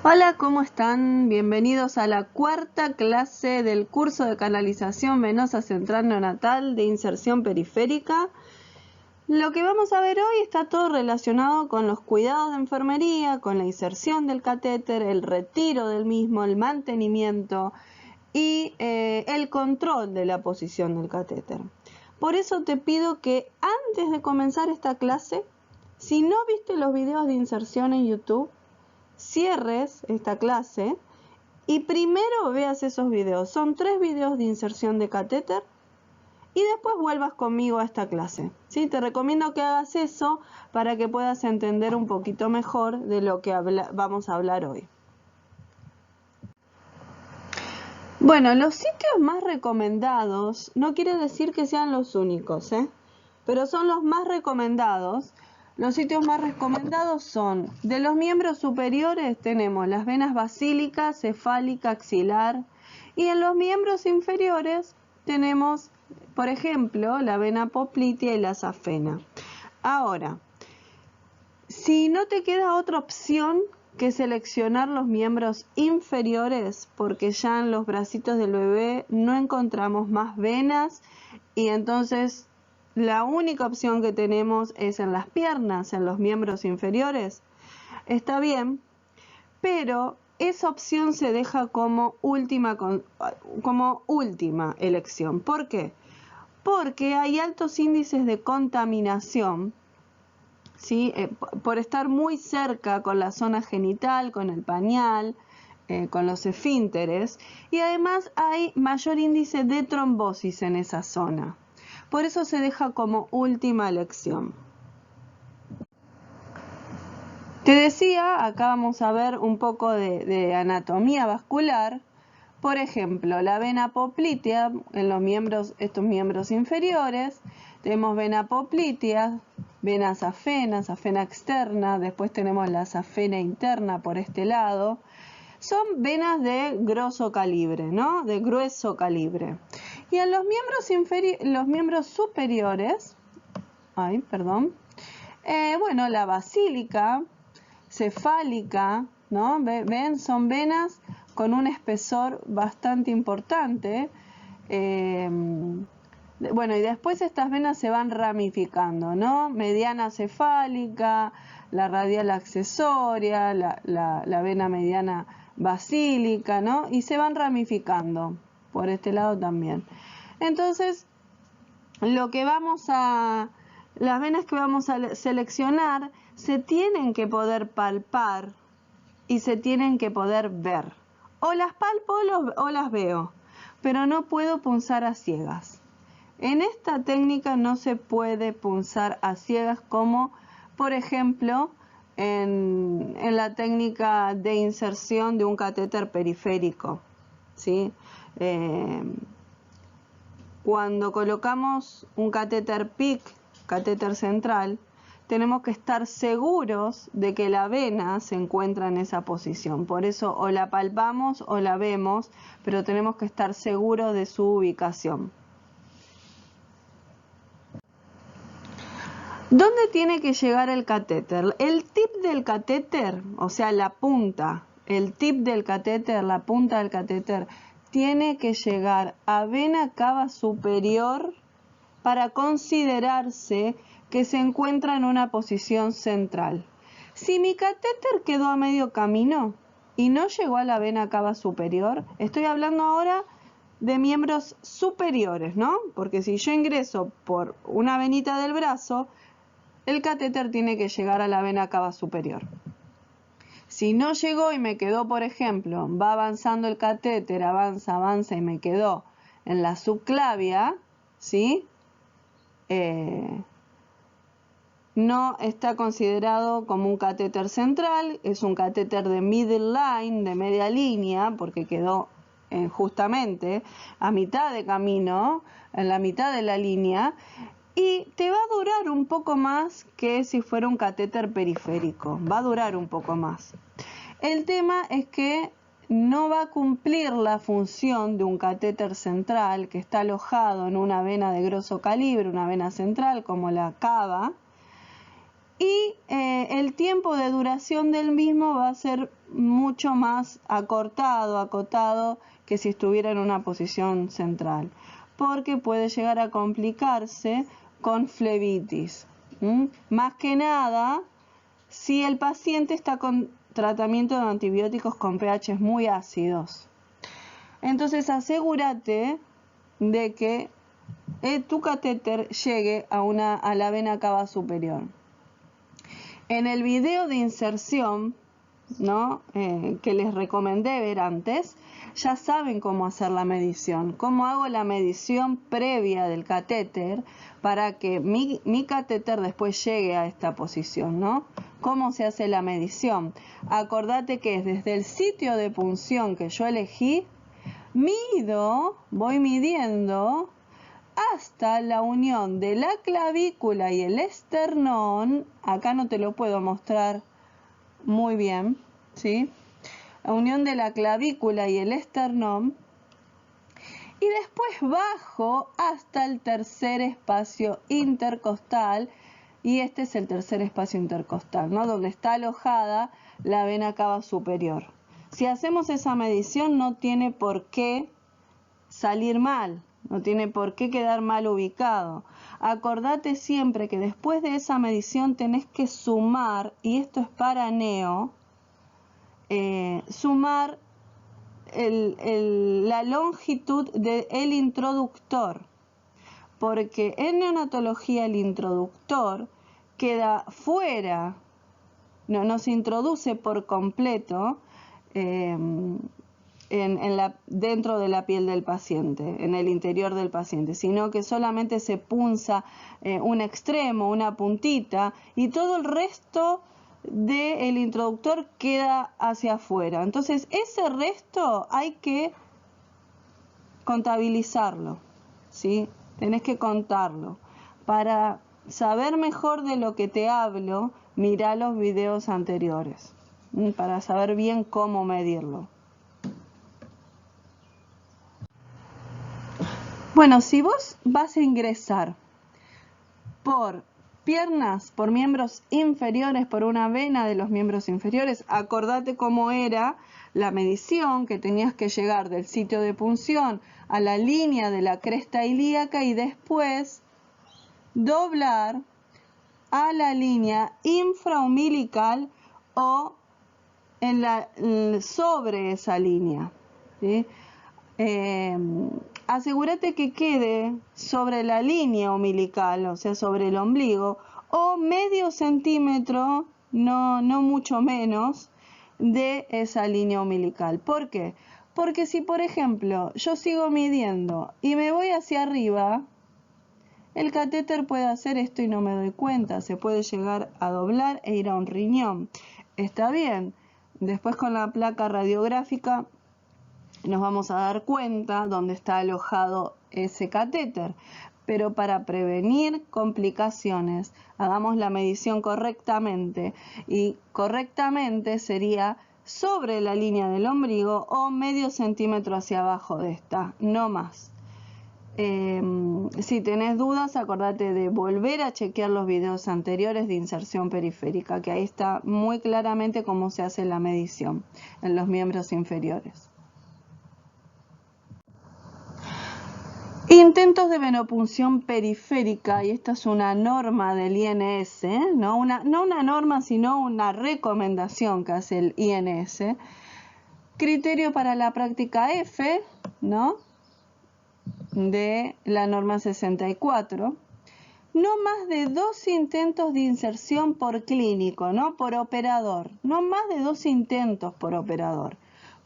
Hola, ¿cómo están? Bienvenidos a la cuarta clase del curso de canalización venosa central neonatal de inserción periférica. Lo que vamos a ver hoy está todo relacionado con los cuidados de enfermería, con la inserción del catéter, el retiro del mismo, el mantenimiento y el control de la posición del catéter. Por eso te pido que antes de comenzar esta clase, si no viste los videos de inserción en YouTube, cierres esta clase y primero veas esos videos. Son 3 videos de inserción de catéter y después vuelvas conmigo a esta clase. ¿Sí? Te recomiendo que hagas eso para que puedas entender un poquito mejor de lo que vamos a hablar hoy. Bueno, los sitios más recomendados no quiere decir que sean los únicos, pero son los más recomendados. Los sitios más recomendados son, de los miembros superiores tenemos las venas basílica, cefálica, axilar, y en los miembros inferiores tenemos, por ejemplo, la vena poplitea y la safena. Ahora, si no te queda otra opción que seleccionar los miembros inferiores, porque ya en los bracitos del bebé no encontramos más venas y entonces la única opción que tenemos es en las piernas, en los miembros inferiores, está bien, pero esa opción se deja como última elección. ¿Por qué? Porque hay altos índices de contaminación, ¿sí? Por estar muy cerca con la zona genital, con el pañal, con los esfínteres, y además hay mayor índice de trombosis en esa zona. Por eso se deja como última elección. Te decía, acá vamos a ver un poco de anatomía vascular. Por ejemplo, la vena poplitea en estos miembros inferiores, tenemos vena poplitea, vena safena, safena externa, después tenemos la safena interna por este lado. Son venas de grosso calibre, ¿no? De grueso calibre. Y en los miembros superiores, bueno, la basílica, cefálica, ¿no? Ven, son venas con un espesor bastante importante. Bueno, y después estas venas se van ramificando, ¿no? Mediana cefálica, la radial accesoria, la vena mediana basílica, ¿no? Y se van ramificando por este lado también. Entonces, las venas que vamos a seleccionar se tienen que poder palpar y se tienen que poder ver. O las palpo o las veo, pero no puedo punzar a ciegas. En esta técnica no se puede punzar a ciegas como, por ejemplo, en la técnica de inserción de un catéter periférico, ¿sí? Cuando colocamos un catéter PIC, catéter central, tenemos que estar seguros de que la vena se encuentra en esa posición. Por eso o la palpamos o la vemos, pero tenemos que estar seguros de su ubicación. ¿Dónde tiene que llegar el catéter? El tip del catéter, o sea, la punta, el tip del catéter, la punta del catéter, tiene que llegar a vena cava superior para considerarse que se encuentra en una posición central. Si mi catéter quedó a medio camino y no llegó a la vena cava superior, estoy hablando ahora de miembros superiores, ¿no? Porque si yo ingreso por una venita del brazo, el catéter tiene que llegar a la vena cava superior. Si no llegó y me quedó, por ejemplo, va avanzando el catéter, avanza y me quedó en la subclavia, ¿sí? No está considerado como un catéter central, es un catéter de middle line, de media línea, porque quedó justamente a mitad de camino, en la mitad de la línea, y te va a durar un poco más que si fuera un catéter periférico, va a durar un poco más. El tema es que no va a cumplir la función de un catéter central que está alojado en una vena de grosso calibre, una vena central como la cava, y el tiempo de duración del mismo va a ser mucho más acotado que si estuviera en una posición central, porque puede llegar a complicarse con flebitis. Más que nada, si el paciente está con tratamiento de antibióticos con pH muy ácidos. Entonces asegúrate de que tu catéter llegue a la vena cava superior. En el video de inserción, ¿no? Que les recomendé ver antes, ya saben cómo hacer la medición. Cómo hago la medición previa del catéter para que mi catéter después llegue a esta posición, ¿no? ¿Cómo se hace la medición? Acordate que es desde el sitio de punción que yo elegí, voy midiendo hasta la unión de la clavícula y el esternón. Acá no te lo puedo mostrar muy bien, ¿sí? La unión de la clavícula y el esternón. Y después bajo hasta el tercer espacio intercostal. Y este es el tercer espacio intercostal, ¿no? Donde está alojada la vena cava superior. Si hacemos esa medición no tiene por qué salir mal, no tiene por qué quedar mal ubicado. Acordate siempre que después de esa medición tenés que sumar, y esto es para neo, sumar la longitud del introductor, porque en neonatología el introductor queda fuera, no se introduce por completo dentro de la piel del paciente, en el interior del paciente, sino que solamente se punza un extremo, una puntita, y todo el resto del introductor queda hacia afuera. Entonces ese resto hay que contabilizarlo, ¿sí? Tenés que contarlo. Para saber mejor de lo que te hablo, mirá los videos anteriores, para saber bien cómo medirlo. Bueno, si vos vas a ingresar por piernas, por miembros inferiores, por una vena de los miembros inferiores, acordate cómo era la medición, que tenías que llegar del sitio de punción a la línea de la cresta ilíaca y después doblar a la línea infraumbilical o sobre esa línea, ¿sí? Asegúrate que quede sobre la línea umbilical, o sea, sobre el ombligo, o medio centímetro, no mucho menos, de esa línea umbilical. ¿Por qué? Porque si, por ejemplo, yo sigo midiendo y me voy hacia arriba, el catéter puede hacer esto y no me doy cuenta. Se puede llegar a doblar e ir a un riñón. Está bien. Después con la placa radiográfica nos vamos a dar cuenta dónde está alojado ese catéter. Pero para prevenir complicaciones, hagamos la medición correctamente. Y correctamente sería sobre la línea del ombligo o medio centímetro hacia abajo de esta, no más. Si tenés dudas, acordate de volver a chequear los videos anteriores de inserción periférica, que ahí está muy claramente cómo se hace la medición en los miembros inferiores. Intentos de venopunción periférica, y esta es una norma del INS, no una norma, sino una recomendación que hace el INS. Criterio para la práctica F, ¿no?, de la norma 64. No más de 2 intentos de inserción por clínico, no por operador. No más de 2 intentos por operador.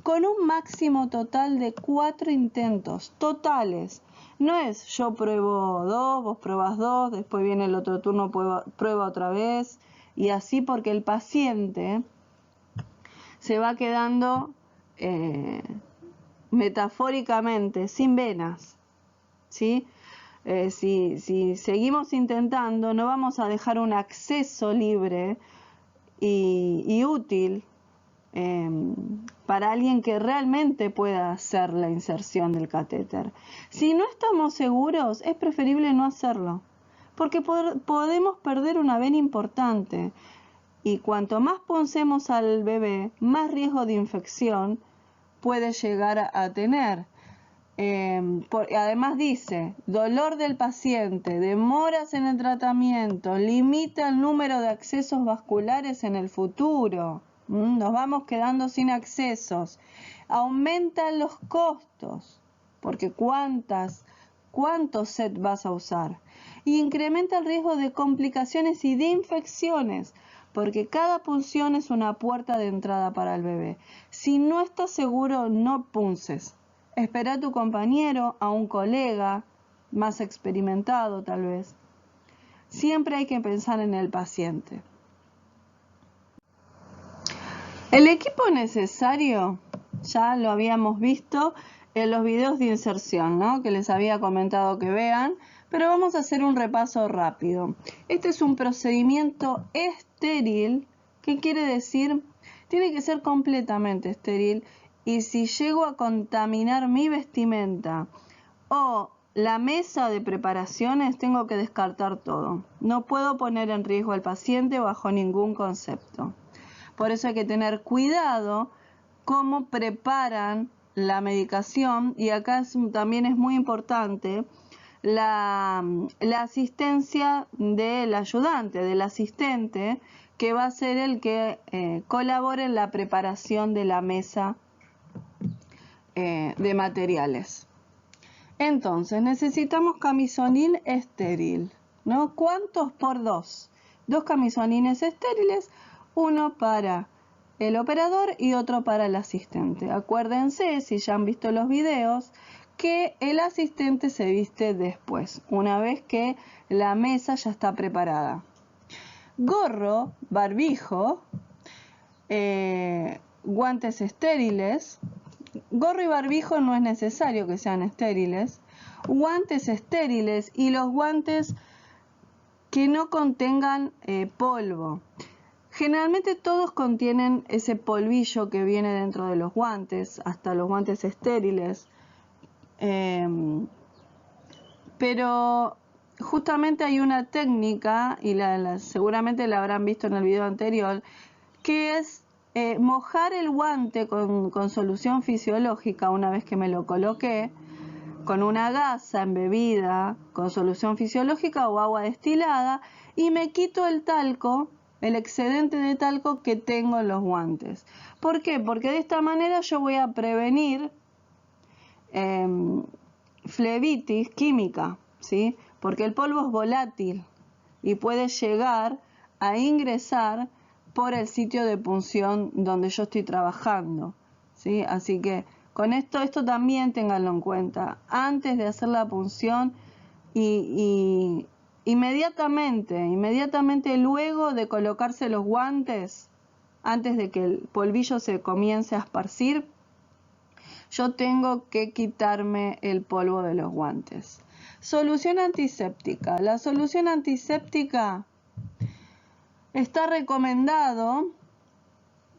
Con un máximo total de 4 intentos totales. No es yo pruebo 2, vos pruebas 2, después viene el otro turno, prueba otra vez. Y así, porque el paciente se va quedando metafóricamente sin venas, ¿sí? Si seguimos intentando, no vamos a dejar un acceso libre y útil para alguien que realmente pueda hacer la inserción del catéter. Si no estamos seguros, es preferible no hacerlo, porque podemos perder una vena importante. Y cuanto más puncemos al bebé, más riesgo de infección puede llegar a tener. Además dice, dolor del paciente, demoras en el tratamiento, limita el número de accesos vasculares en el futuro. Nos vamos quedando sin accesos. Aumentan los costos, porque ¿cuántos sets vas a usar? Y incrementa el riesgo de complicaciones y de infecciones, porque cada punción es una puerta de entrada para el bebé. Si no estás seguro, no punces. Espera a tu compañero, a un colega más experimentado tal vez. Siempre hay que pensar en el paciente. El equipo necesario ya lo habíamos visto en los videos de inserción, ¿no? Que les había comentado que vean, pero vamos a hacer un repaso rápido. Este es un procedimiento estéril. ¿Qué quiere decir? Tiene que ser completamente estéril. Y si llego a contaminar mi vestimenta o la mesa de preparaciones, tengo que descartar todo. No puedo poner en riesgo al paciente bajo ningún concepto. Por eso hay que tener cuidado cómo preparan la medicación, y acá también es muy importante la asistencia del ayudante, del asistente, que va a ser el que colabore en la preparación de la mesa de materiales. Entonces necesitamos camisonil estéril, ¿no? ¿Cuántos? Por 2. 2 camisonines estériles, uno para el operador y otro para el asistente. Acuérdense, si ya han visto los videos, que el asistente se viste después, una vez que la mesa ya está preparada. Gorro, barbijo, guantes estériles. Gorro y barbijo no es necesario que sean estériles. Guantes estériles y los guantes que no contengan polvo. Generalmente todos contienen ese polvillo que viene dentro de los guantes, hasta los guantes estériles. Pero justamente hay una técnica, y seguramente la habrán visto en el video anterior, que es mojar el guante con solución fisiológica una vez que me lo coloqué, con una gasa embebida con solución fisiológica o agua destilada, y me quito el talco, el excedente de talco que tengo en los guantes. ¿Por qué? Porque de esta manera yo voy a prevenir flebitis química, ¿sí? Porque el polvo es volátil y puede llegar a ingresar por el sitio de punción donde yo estoy trabajando, ¿sí? Así que con esto también ténganlo en cuenta. Antes de hacer la punción y inmediatamente luego de colocarse los guantes, antes de que el polvillo se comience a esparcir, yo tengo que quitarme el polvo de los guantes. Solución antiséptica. La solución antiséptica está recomendado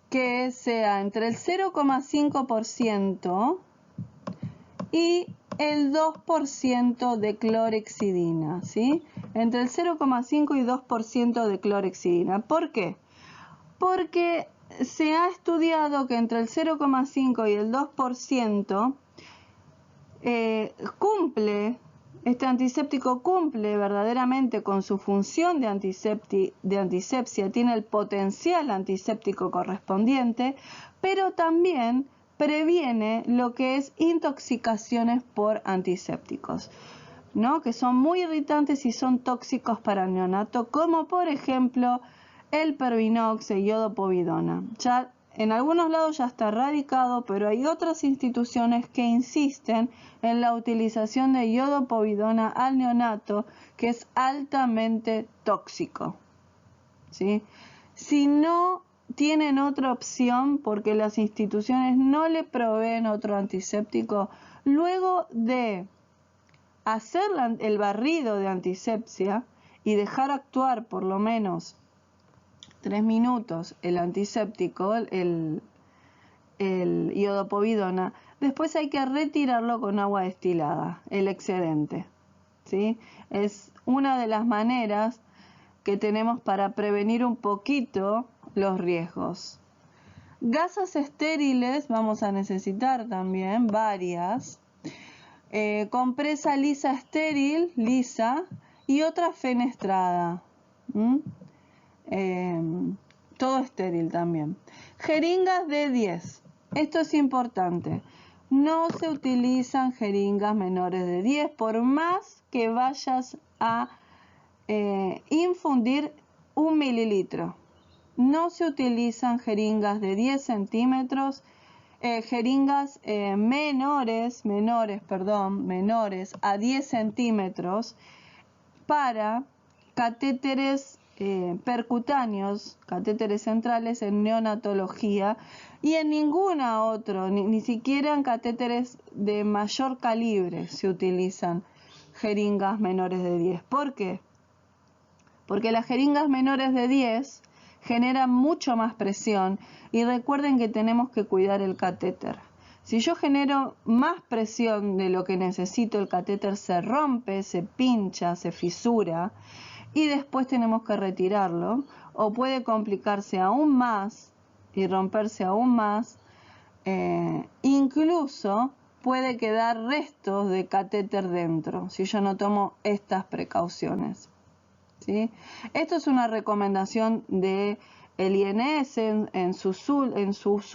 que sea entre el 0,5% y el 2% de clorhexidina, ¿sí? Entre el 0,5 y 2% de clorhexidina. ¿Por qué? Porque se ha estudiado que entre el 0,5 y el 2% este antiséptico cumple verdaderamente con su función de antisepsia, tiene el potencial antiséptico correspondiente, pero también previene lo que es intoxicaciones por antisépticos, ¿no? Que son muy irritantes y son tóxicos para el neonato, como por ejemplo el Pervinox e iodopovidona. Ya en algunos lados ya está erradicado, pero hay otras instituciones que insisten en la utilización de iodopovidona al neonato, que es altamente tóxico, ¿sí? Si no tienen otra opción, porque las instituciones no le proveen otro antiséptico, luego de hacer el barrido de antisepsia y dejar actuar por lo menos 3 minutos el antiséptico, el iodopovidona, después hay que retirarlo con agua destilada, el excedente, ¿sí? Es una de las maneras que tenemos para prevenir un poquito los riesgos. Gasas estériles vamos a necesitar también, varias. Compresa lisa estéril, lisa, y otra fenestrada. Todo estéril también. Jeringas de 10. Esto es importante. No se utilizan jeringas menores de 10 por más que vayas a infundir 1 mililitro. No se utilizan jeringas de 10 centímetros, jeringas menores a 10 centímetros para catéteres percutáneos, catéteres centrales en neonatología, y en ninguna otra, ni siquiera en catéteres de mayor calibre se utilizan jeringas menores de 10. ¿Por qué? Porque las jeringas menores de 10 generan mucho más presión, y recuerden que tenemos que cuidar el catéter. Si yo genero más presión de lo que necesito, el catéter se rompe, se pincha, se fisura, y después tenemos que retirarlo, o puede complicarse aún más y romperse aún más. Incluso puede quedar restos de catéter dentro si yo no tomo estas precauciones, ¿sí? Esto es una recomendación de el INS en sus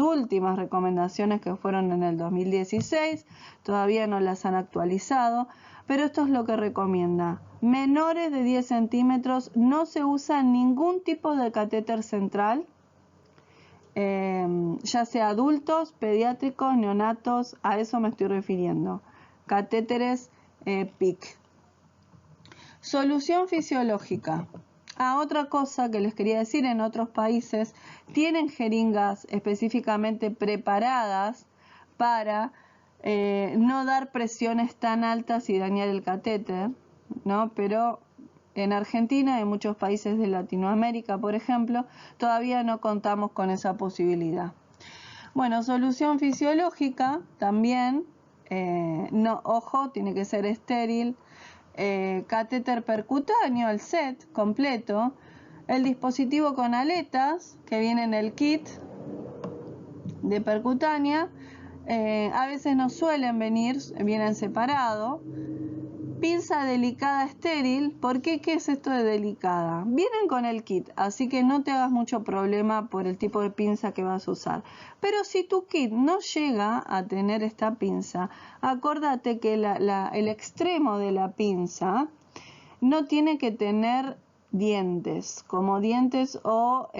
últimas recomendaciones, que fueron en el 2016, todavía no las han actualizado, pero esto es lo que recomienda. Menores de 10 centímetros no se usa ningún tipo de catéter central, ya sea adultos, pediátricos, neonatos, a eso me estoy refiriendo. Catéteres PIC. Solución fisiológica. Otra cosa que les quería decir, en otros países tienen jeringas específicamente preparadas para no dar presiones tan altas y dañar el catéter, ¿no? Pero en Argentina y en muchos países de Latinoamérica, por ejemplo, todavía no contamos con esa posibilidad. Bueno, solución fisiológica también, ojo, tiene que ser estéril. Catéter percutáneo, el set completo, el dispositivo con aletas que viene en el kit de percutánea, a veces no suelen venir, vienen separados. Pinza delicada estéril. ¿Por qué? ¿Qué es esto de delicada? Vienen con el kit, así que no te hagas mucho problema por el tipo de pinza que vas a usar. Pero si tu kit no llega a tener esta pinza, acuérdate que el extremo de la pinza no tiene que tener dientes, como dientes o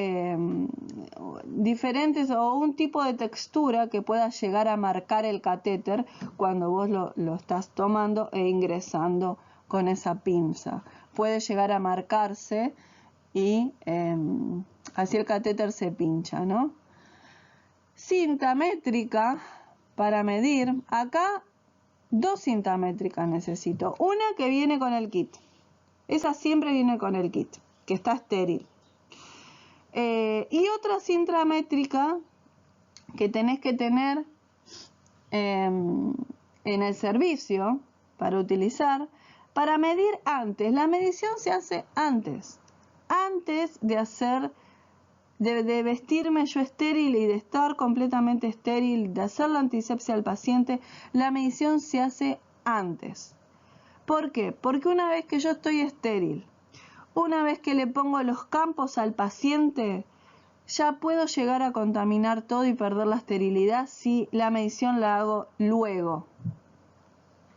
diferentes, o un tipo de textura que pueda llegar a marcar el catéter cuando vos lo estás tomando e ingresando con esa pinza. Puede llegar a marcarse y así el catéter se pincha, ¿no? Cinta métrica para medir. Acá 2 cintas métricas necesito. Una que viene con el kit. Esa siempre viene con el kit, que está estéril. Y otra cinta métrica que tenés que tener en el servicio para utilizar, para medir antes. La medición se hace antes de vestirme yo estéril y de estar completamente estéril, de hacer la antisepsia al paciente. La medición se hace antes. ¿Por qué? Porque una vez que yo estoy estéril, una vez que le pongo los campos al paciente, ya puedo llegar a contaminar todo y perder la esterilidad si la medición la hago luego.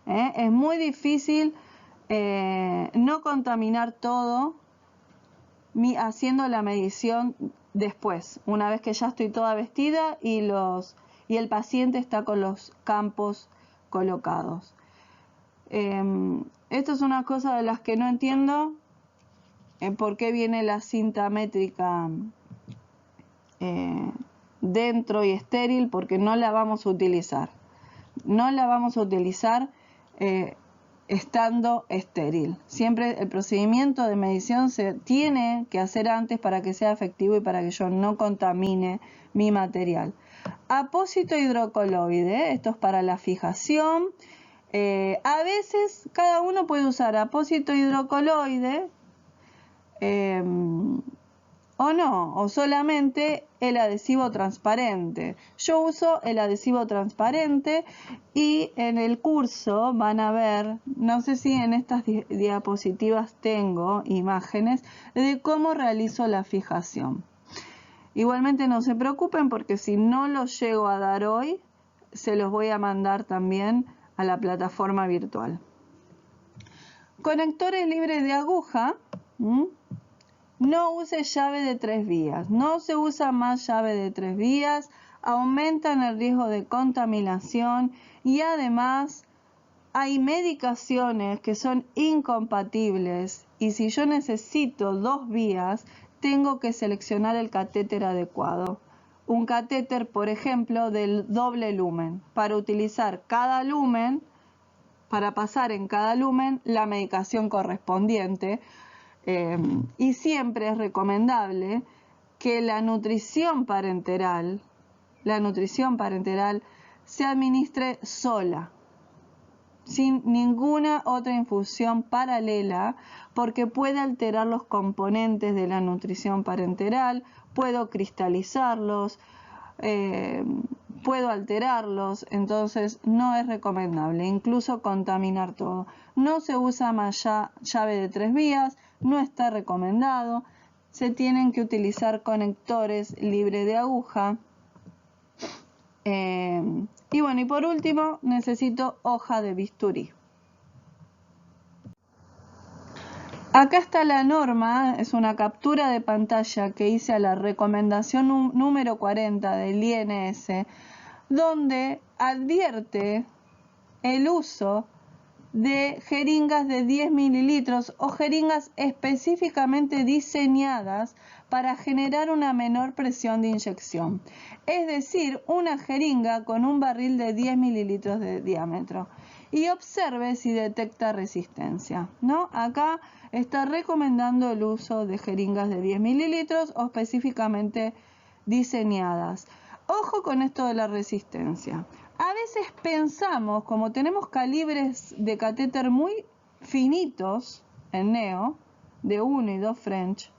Es muy difícil no contaminar todo haciendo la medición después, una vez que ya estoy toda vestida y el paciente está con los campos colocados. Esto es una cosa de las que no entiendo, por qué viene la cinta métrica dentro y estéril, porque no la vamos a utilizar. No la vamos a utilizar estando estéril. Siempre el procedimiento de medición se tiene que hacer antes para que sea efectivo y para que yo no contamine mi material. Apósito hidrocoloide, esto es para la fijación. A veces cada uno puede usar apósito hidrocoloide o no, o solamente el adhesivo transparente. Yo uso el adhesivo transparente y en el curso van a ver, no sé si en estas diapositivas tengo imágenes de cómo realizo la fijación. Igualmente no se preocupen porque si no los llego a dar hoy, se los voy a mandar también a la plataforma virtual. Conectores libres de aguja. No use llave de 3 vías. No se usa más llave de 3 vías. Aumentan el riesgo de contaminación y además hay medicaciones que son incompatibles y si yo necesito 2 vías, tengo que seleccionar el catéter adecuado. Un catéter, por ejemplo, del doble lumen, para utilizar cada lumen, para pasar en cada lumen la medicación correspondiente. Y siempre es recomendable que la nutrición parenteral se administre sola, sin ninguna otra infusión paralela, porque puede alterar los componentes de la nutrición parenteral, puedo cristalizarlos, puedo alterarlos, entonces no es recomendable, incluso contaminar todo. No se usa más llave de 3 vías, no está recomendado, se tienen que utilizar conectores libres de aguja. Y bueno, y por último necesito hoja de bisturí. Acá está la norma, es una captura de pantalla que hice a la recomendación número 40 del INS, donde advierte el uso de jeringas de 10 mililitros o jeringas específicamente diseñadas para generar una menor presión de inyección. Es decir, una jeringa con un barril de 10 mililitros de diámetro. Y observe si detecta resistencia, ¿no? Acá está recomendando el uso de jeringas de 10 mililitros o específicamente diseñadas. Ojo con esto de la resistencia. A veces pensamos, como tenemos calibres de catéter muy finitos en neo, de 1 y 2 French,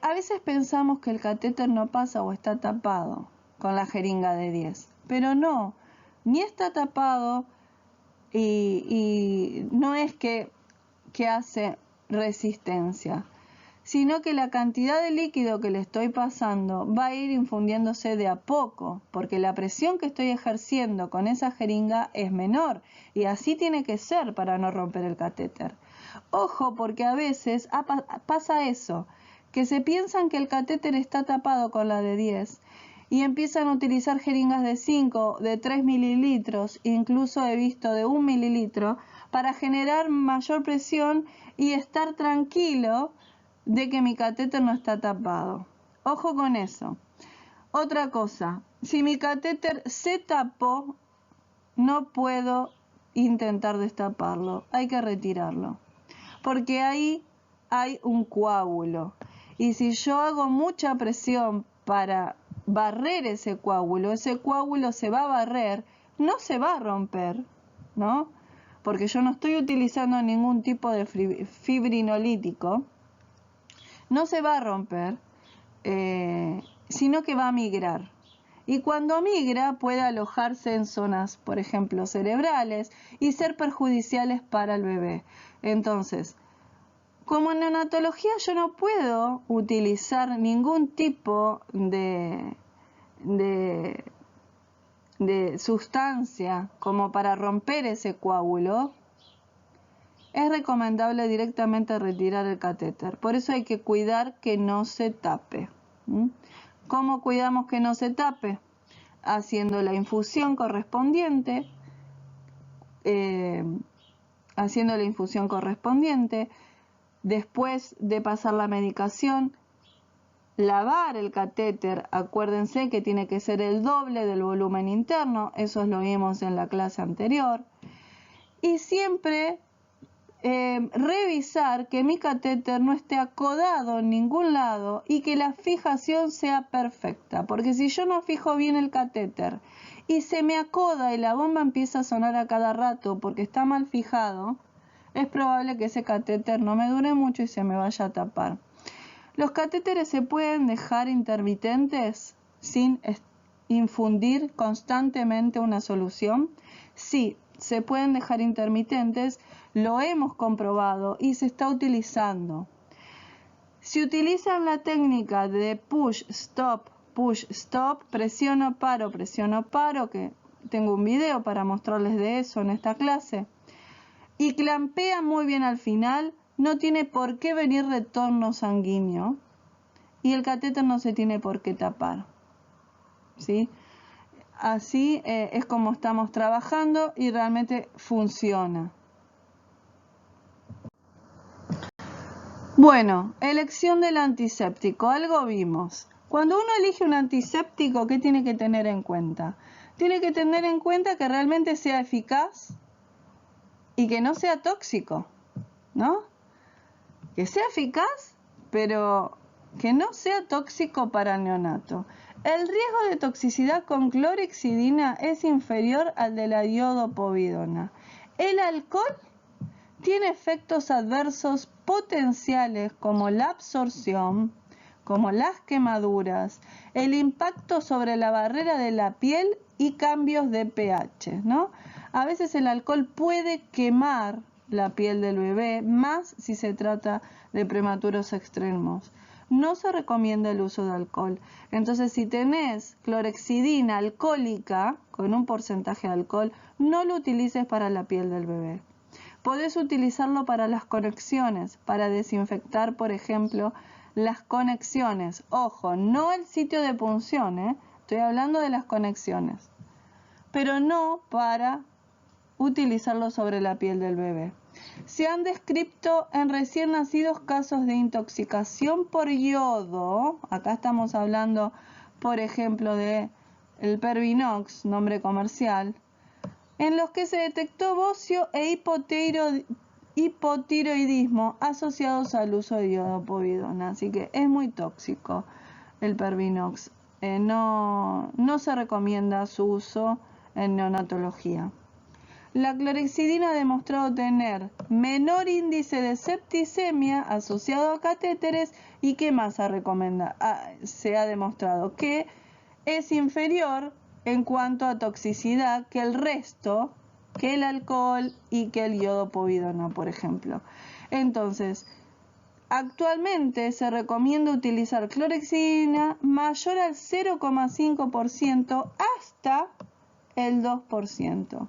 a veces pensamos que el catéter no pasa o está tapado con la jeringa de 10, pero no, ni está tapado y no es que hace resistencia, sino que la cantidad de líquido que le estoy pasando va a ir infundiéndose de a poco, porque la presión que estoy ejerciendo con esa jeringa es menor, y así tiene que ser para no romper el catéter. Ojo, porque a veces pasa eso, que se piensan que el catéter está tapado con la de 10, y empiezan a utilizar jeringas de 5, de 3 mililitros, incluso he visto de 1 mililitro, para generar mayor presión y estar tranquilo de que mi catéter no está tapado. Ojo con eso. Otra cosa, si mi catéter se tapó, no puedo intentar destaparlo, hay que retirarlo, porque ahí hay un coágulo. Y si yo hago mucha presión para barrer ese coágulo se va a barrer, no se va a romper, ¿no? Porque yo no estoy utilizando ningún tipo de fibrinolítico. No se va a romper, sino que va a migrar. Y cuando migra puede alojarse en zonas, por ejemplo, cerebrales y ser perjudiciales para el bebé. Entonces, como en neonatología yo no puedo utilizar ningún tipo de sustancia como para romper ese coágulo, es recomendable directamente retirar el catéter. Por eso hay que cuidar que no se tape. ¿Cómo cuidamos que no se tape? Haciendo la infusión correspondiente, después de pasar la medicación, lavar el catéter. Acuérdense que tiene que ser el doble del volumen interno, eso lo vimos en la clase anterior. Y siempre revisar que mi catéter no esté acodado en ningún lado y que la fijación sea perfecta, porque si yo no fijo bien el catéter y se me acoda y la bomba empieza a sonar a cada rato porque está mal fijado, es probable que ese catéter no me dure mucho y se me vaya a tapar. Los catéteres se pueden dejar intermitentes sin infundir constantemente una solución. Sí, se pueden dejar intermitentes, lo hemos comprobado y se está utilizando. Si utilizan la técnica de push, stop, presiono, paro, que tengo un video para mostrarles de eso en esta clase, y clampean muy bien al final, no tiene por qué venir retorno sanguíneo y el catéter no se tiene por qué tapar, ¿sí? Así es como estamos trabajando y realmente funciona. Bueno, elección del antiséptico. Algo vimos. Cuando uno elige un antiséptico, ¿qué tiene que tener en cuenta? Tiene que tener en cuenta que realmente sea eficaz y que no sea tóxico, ¿no? Que sea eficaz, pero que no sea tóxico para el neonato. El riesgo de toxicidad con clorhexidina es inferior al de la iodopovidona. El alcohol tiene efectos adversos potenciales como la absorción, como las quemaduras, el impacto sobre la barrera de la piel y cambios de pH, ¿no? A veces el alcohol puede quemar la piel del bebé, más si se trata de prematuros extremos. No se recomienda el uso de alcohol. Entonces, si tenés clorhexidina alcohólica, con un porcentaje de alcohol, no lo utilices para la piel del bebé. Podés utilizarlo para las conexiones, para desinfectar, por ejemplo, las conexiones. Ojo, no el sitio de punción, estoy hablando de las conexiones. Pero no para utilizarlo sobre la piel del bebé. Se han descrito en recién nacidos casos de intoxicación por yodo. Acá estamos hablando, por ejemplo, de el Pervinox, nombre comercial, en los que se detectó bocio e hipotiroidismo asociados al uso de iodopovidona. Así que es muy tóxico el Pervinox. No se recomienda su uso en neonatología. La clorhexidina ha demostrado tener menor índice de septicemia asociado a catéteres y ¿qué más se ha demostrado? Que es inferior en cuanto a toxicidad que el resto, que el alcohol y que el iodopovidona, por ejemplo. Entonces, actualmente se recomienda utilizar clorhexidina mayor al 0,5% hasta el 2%.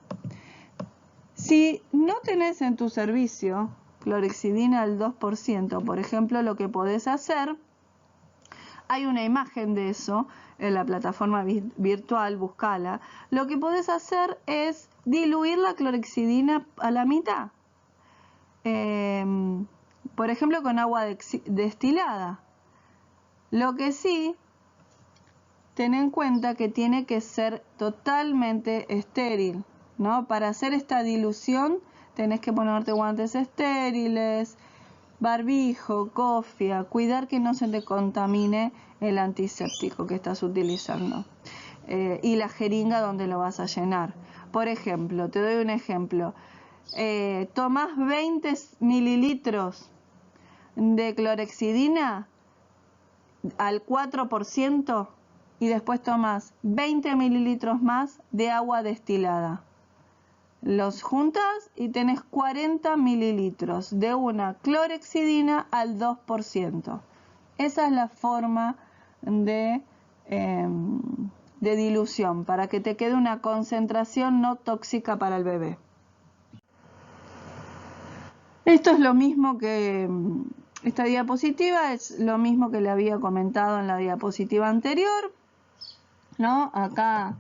Si no tenés en tu servicio clorhexidina al 2%, por ejemplo, lo que podés hacer, hay una imagen de eso en la plataforma virtual, buscala. Lo que podés hacer es diluir la clorhexidina a la mitad. Por ejemplo, con agua destilada. Lo que sí, ten en cuenta que tiene que ser totalmente estéril, ¿no? Para hacer esta dilución tenés que ponerte guantes estériles, barbijo, cofia, cuidar que no se te contamine el antiséptico que estás utilizando y la jeringa donde lo vas a llenar. Por ejemplo, te doy un ejemplo, tomás 20 mililitros de clorhexidina al 4% y después tomás 20 mililitros más de agua destilada. Los juntas y tenés 40 mililitros de una clorhexidina al 2%. Esa es la forma de dilución para que te quede una concentración no tóxica para el bebé. Esto es lo mismo que esta diapositiva, es lo mismo que le había comentado en la diapositiva anterior, ¿no? Acá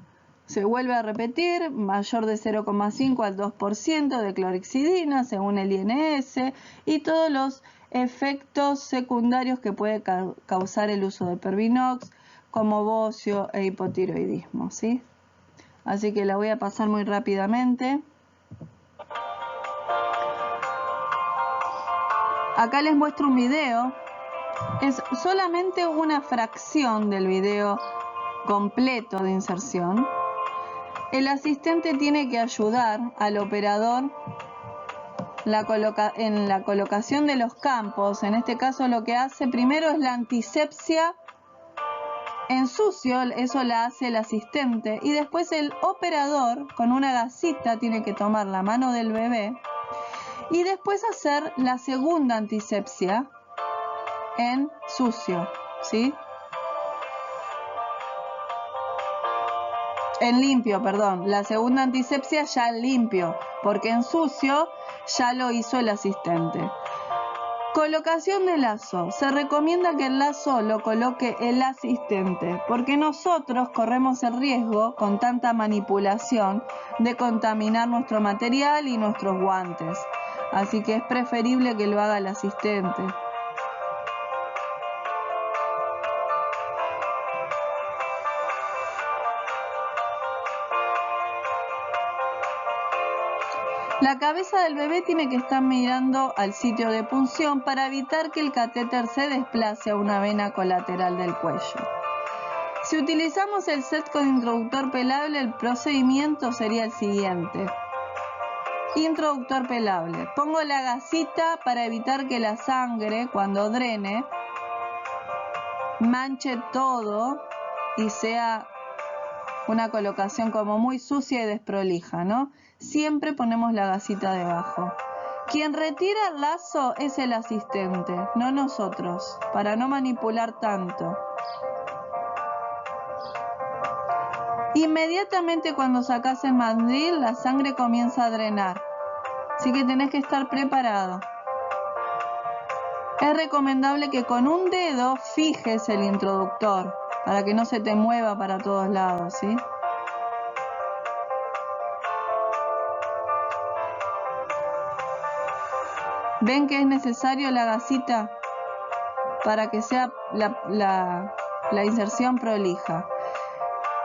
se vuelve a repetir, mayor de 0,5 al 2% de clorhexidina según el INS y todos los efectos secundarios que puede causar el uso de Pervinox, como bocio e hipotiroidismo, ¿sí? Así que la voy a pasar muy rápidamente. Acá les muestro un video. Es solamente una fracción del video completo de inserción. El asistente tiene que ayudar al operador en la colocación de los campos. En este caso lo que hace primero es la antisepsia en sucio, eso la hace el asistente, y después el operador con una gasita tiene que tomar la mano del bebé y después hacer la segunda antisepsia en sucio, ¿sí? En limpio, perdón. La segunda antisepsia ya en limpio, porque en sucio ya lo hizo el asistente. Colocación de lazo. Se recomienda que el lazo lo coloque el asistente, porque nosotros corremos el riesgo, con tanta manipulación, de contaminar nuestro material y nuestros guantes. Así que es preferible que lo haga el asistente. La cabeza del bebé tiene que estar mirando al sitio de punción para evitar que el catéter se desplace a una vena colateral del cuello. Si utilizamos el set con introductor pelable, el procedimiento sería el siguiente. Introductor pelable. Pongo la gasita para evitar que la sangre, cuando drene, manche todo y sea una colocación como muy sucia y desprolija, ¿no? Siempre ponemos la gasita debajo. Quien retira el lazo es el asistente, no nosotros, para no manipular tanto. Inmediatamente cuando sacas el mandril, la sangre comienza a drenar, así que tenés que estar preparado. Es recomendable que con un dedo fijes el introductor, para que no se te mueva para todos lados, ¿sí? ¿Ven que es necesario la gasita para que sea la inserción prolija?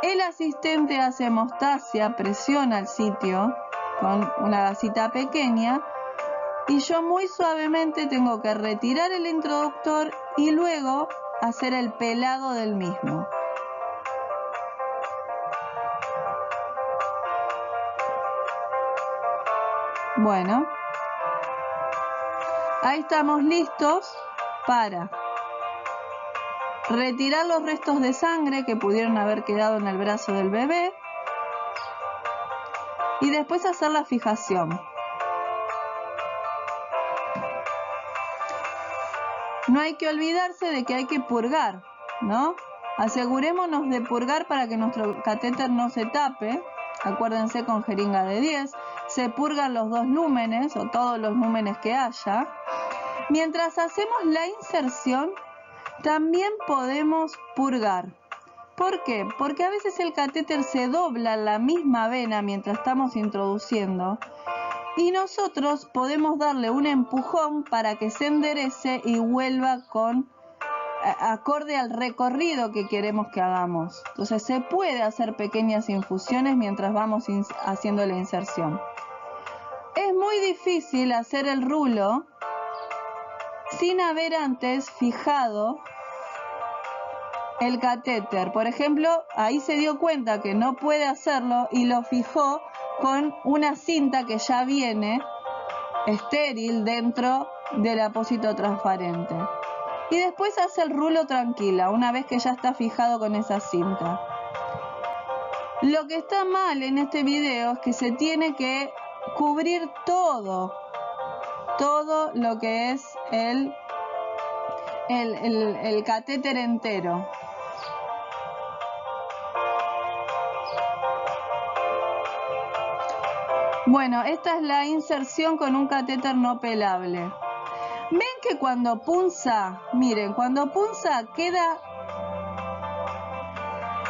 El asistente hace hemostasia, presiona el sitio con una gasita pequeña y yo muy suavemente tengo que retirar el introductor y luego hacer el pelado del mismo. Bueno, ahí estamos listos para retirar los restos de sangre que pudieron haber quedado en el brazo del bebé y después hacer la fijación. No hay que olvidarse de que hay que purgar, ¿no? Asegurémonos de purgar para que nuestro catéter no se tape. Acuérdense, con jeringa de 10 se purgan los 2 lúmenes o todos los lúmenes que haya. Mientras hacemos la inserción, también podemos purgar. ¿Por qué? Porque a veces el catéter se dobla en la misma vena mientras estamos introduciendo y nosotros podemos darle un empujón para que se enderece y vuelva acorde al recorrido que queremos que hagamos. Entonces se puede hacer pequeñas infusiones mientras vamos haciendo la inserción. Es muy difícil hacer el rulo sin haber antes fijado el catéter. Por ejemplo, ahí se dio cuenta que no puede hacerlo y lo fijó con una cinta que ya viene estéril dentro del apósito transparente. Y después hace el rulo tranquila, una vez que ya está fijado con esa cinta. Lo que está mal en este video es que se tiene que cubrir todo lo que es el catéter entero. Bueno, esta es la inserción con un catéter no pelable. Ven que cuando punza, miren, cuando punza queda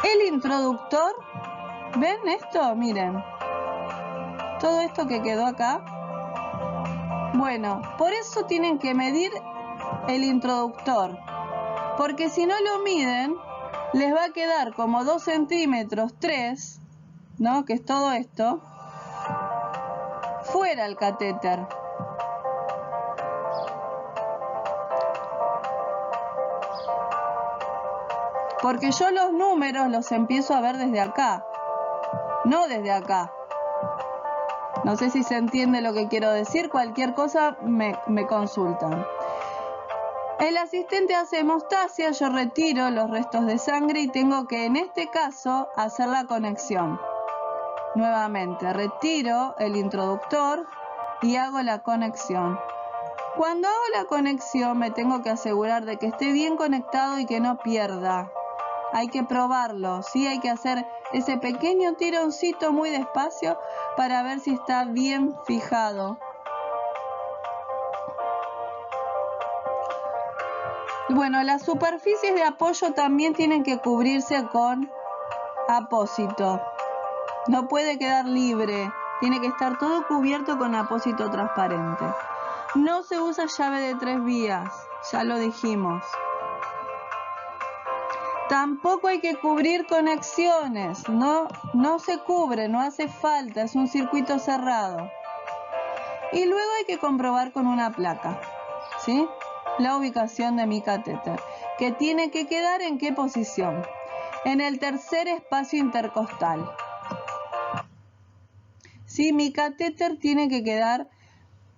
el introductor. ¿Ven esto? Miren. Todo esto que quedó acá. Bueno, por eso tienen que medir el introductor. Porque si no lo miden, les va a quedar como 2 centímetros, 3, ¿no? Que es todo esto. Fuera el catéter. porque yo los números los empiezo a ver desde acá, no desde acá. No sé si se entiende lo que quiero decir, cualquier cosa me consultan. El asistente hace hemostasia, yo retiro los restos de sangre y tengo que, en este caso, hacer la conexión. Nuevamente, retiro el introductor y hago la conexión. Cuando hago la conexión me tengo que asegurar de que esté bien conectado y que no pierda. Hay que probarlo, ¿sí? Hay que hacer ese pequeño tironcito muy despacio para ver si está bien fijado. Bueno, las superficies de apoyo también tienen que cubrirse con apósito. No puede quedar libre, tiene que estar todo cubierto con apósito transparente. No se usa llave de 3 vías, ya lo dijimos. Tampoco hay que cubrir conexiones, no se cubre, no hace falta, es un circuito cerrado. Y luego hay que comprobar con una placa, ¿sí? La ubicación de mi catéter, que tiene que quedar ¿en qué posición? En el tercer espacio intercostal. Sí, mi catéter tiene que quedar,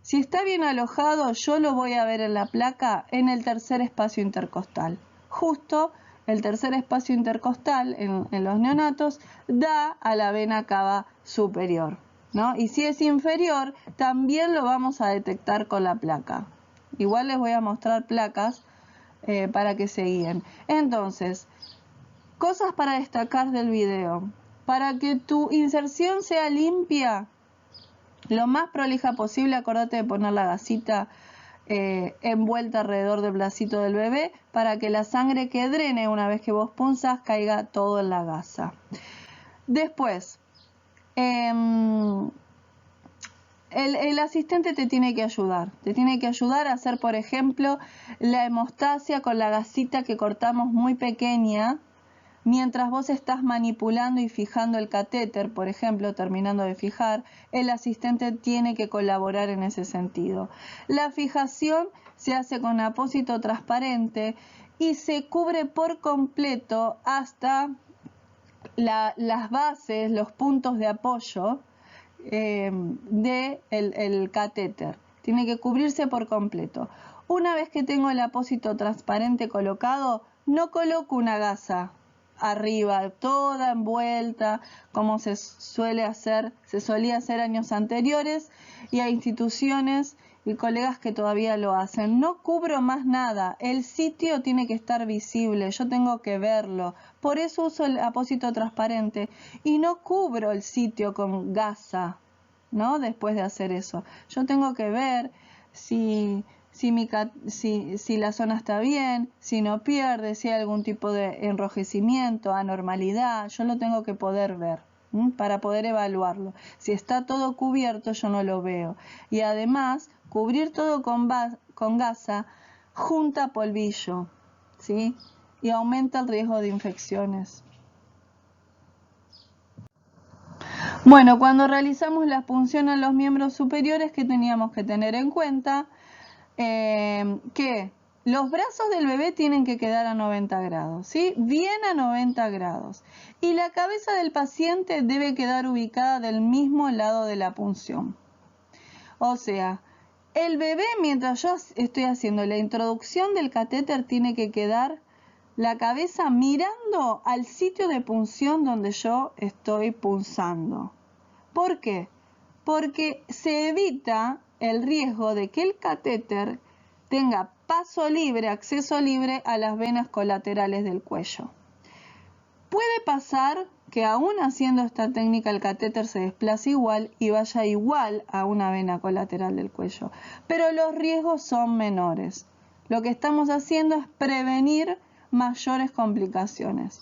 si está bien alojado, yo lo voy a ver en la placa en el tercer espacio intercostal. Justo el tercer espacio intercostal en los neonatos da a la vena cava superior, ¿no? Y si es inferior, también lo vamos a detectar con la placa. Igual les voy a mostrar placas para que se guíen. Entonces, cosas para destacar del video. Para que tu inserción sea limpia, lo más prolija posible, acordate de poner la gasita envuelta alrededor del bracito del bebé para que la sangre que drene una vez que vos punzas caiga todo en la gasa. Después, el asistente te tiene que ayudar. Te tiene que ayudar a hacer, por ejemplo, la hemostasia con la gasita que cortamos muy pequeña. Mientras vos estás manipulando y fijando el catéter, por ejemplo, terminando de fijar, el asistente tiene que colaborar en ese sentido. La fijación se hace con apósito transparente y se cubre por completo hasta las bases, los puntos de apoyo del catéter. Tiene que cubrirse por completo. Una vez que tengo el apósito transparente colocado, no coloco una gasa arriba, toda envuelta, como se solía hacer años anteriores, y hay instituciones y colegas que todavía lo hacen. No cubro más nada, el sitio tiene que estar visible, yo tengo que verlo, por eso uso el apósito transparente y no cubro el sitio con gasa, ¿no? Después de hacer eso, yo tengo que ver si la zona está bien, si no pierde, si hay algún tipo de enrojecimiento, anormalidad, yo lo tengo que poder ver para poder evaluarlo. Si está todo cubierto, yo no lo veo. Y además, cubrir todo con gasa junta polvillo, ¿sí? Y aumenta el riesgo de infecciones. Bueno, cuando realizamos la punción en los miembros superiores, ¿qué teníamos que tener en cuenta? Que los brazos del bebé tienen que quedar a 90 grados, ¿sí? Bien a 90 grados. Y la cabeza del paciente debe quedar ubicada del mismo lado de la punción. O sea, el bebé, mientras yo estoy haciendo la introducción del catéter, tiene que quedar la cabeza mirando al sitio de punción donde yo estoy punzando. ¿Por qué? Porque se evita el riesgo de que el catéter tenga paso libre, acceso libre a las venas colaterales del cuello. Puede pasar que aún haciendo esta técnica el catéter se desplace igual y vaya igual a una vena colateral del cuello, pero los riesgos son menores. Lo que estamos haciendo es prevenir mayores complicaciones.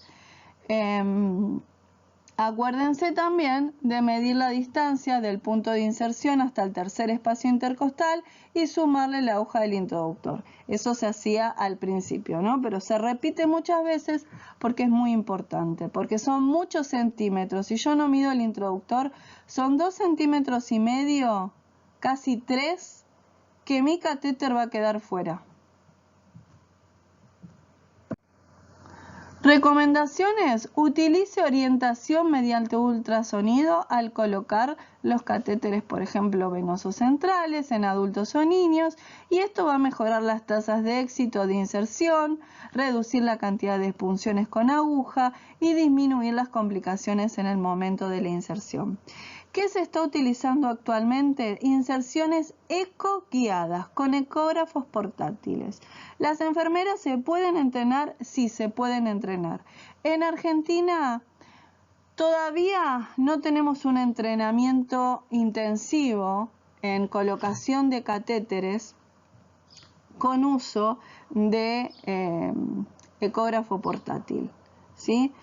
Acuérdense también de medir la distancia del punto de inserción hasta el tercer espacio intercostal y sumarle la aguja del introductor. Eso se hacía al principio, ¿no? Pero se repite muchas veces porque es muy importante, porque son muchos centímetros. Si yo no mido el introductor, son 2,5 centímetros, casi 3, que mi catéter va a quedar fuera. Recomendaciones: utilice orientación mediante ultrasonido al colocar los catéteres, por ejemplo, venosos centrales en adultos o niños, y esto va a mejorar las tasas de éxito de inserción, reducir la cantidad de punciones con aguja y disminuir las complicaciones en el momento de la inserción. ¿Qué se está utilizando actualmente? Inserciones eco-guiadas con ecógrafos portátiles. ¿Las enfermeras se pueden entrenar? Sí, se pueden entrenar. En Argentina todavía no tenemos un entrenamiento intensivo en colocación de catéteres con uso de ecógrafo portátil, ¿sí?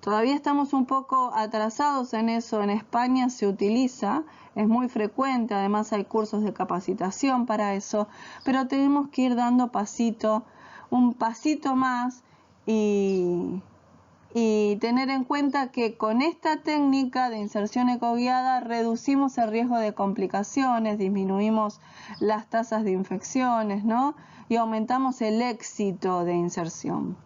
Todavía estamos un poco atrasados en eso. En España se utiliza, es muy frecuente, además hay cursos de capacitación para eso, pero tenemos que ir dando un pasito más y tener en cuenta que con esta técnica de inserción ecoguiada reducimos el riesgo de complicaciones, disminuimos las tasas de infecciones, ¿no? Y aumentamos el éxito de inserción.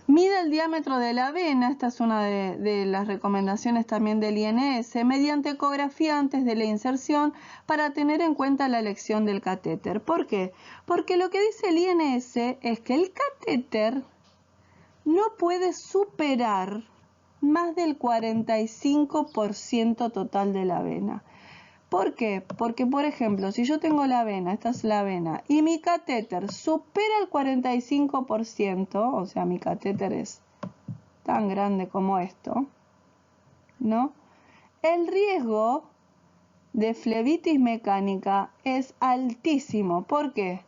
Mide el diámetro de la vena, esta es una de las recomendaciones también del INS, mediante ecografía antes de la inserción para tener en cuenta la elección del catéter. ¿Por qué? Porque lo que dice el INS es que el catéter no puede superar más del 45% total de la vena. ¿Por qué? Porque, por ejemplo, si yo tengo la vena, esta es la vena, y mi catéter supera el 45%, o sea, mi catéter es tan grande como esto, ¿no? El riesgo de flebitis mecánica es altísimo. ¿Por qué?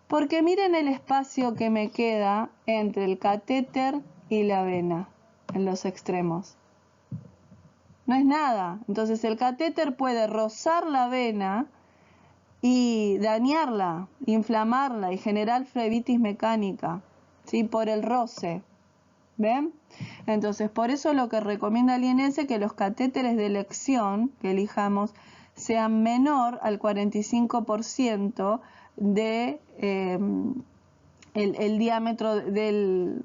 Porque miren el espacio que me queda entre el catéter y la vena, en los extremos. No es nada. Entonces el catéter puede rozar la vena y dañarla, inflamarla y generar flebitis mecánica, ¿sí? Por el roce. ¿Ven? Entonces, por eso lo que recomienda el INS es que los catéteres de elección que elijamos sean menor al 45% de el diámetro del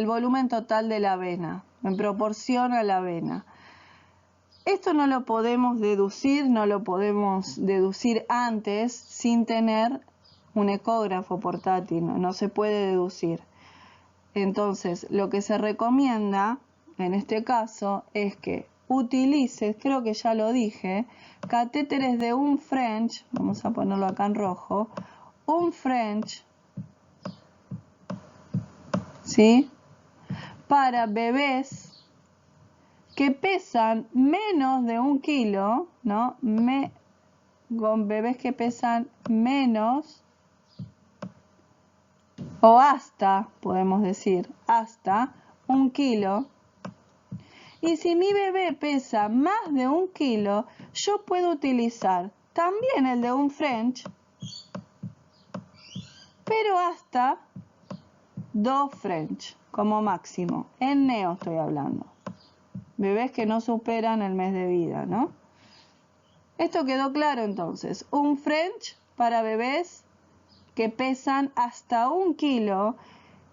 volumen total de la vena, en proporción a la vena. Esto no lo podemos deducir antes sin tener un ecógrafo portátil, no se puede deducir. Entonces, lo que se recomienda en este caso es que utilices, creo que ya lo dije, catéteres de un French, vamos a ponerlo acá en rojo, un French, ¿sí? Para bebés que pesan menos de 1 kilo, ¿no? Con bebés que pesan menos o hasta, podemos decir, hasta 1 kilo. Y si mi bebé pesa más de 1 kilo, yo puedo utilizar también el de un French, pero hasta 2 French como máximo. En neo estoy hablando. Bebés que no superan el mes de vida, ¿no? Esto quedó claro entonces. Un French para bebés que pesan hasta 1 kilo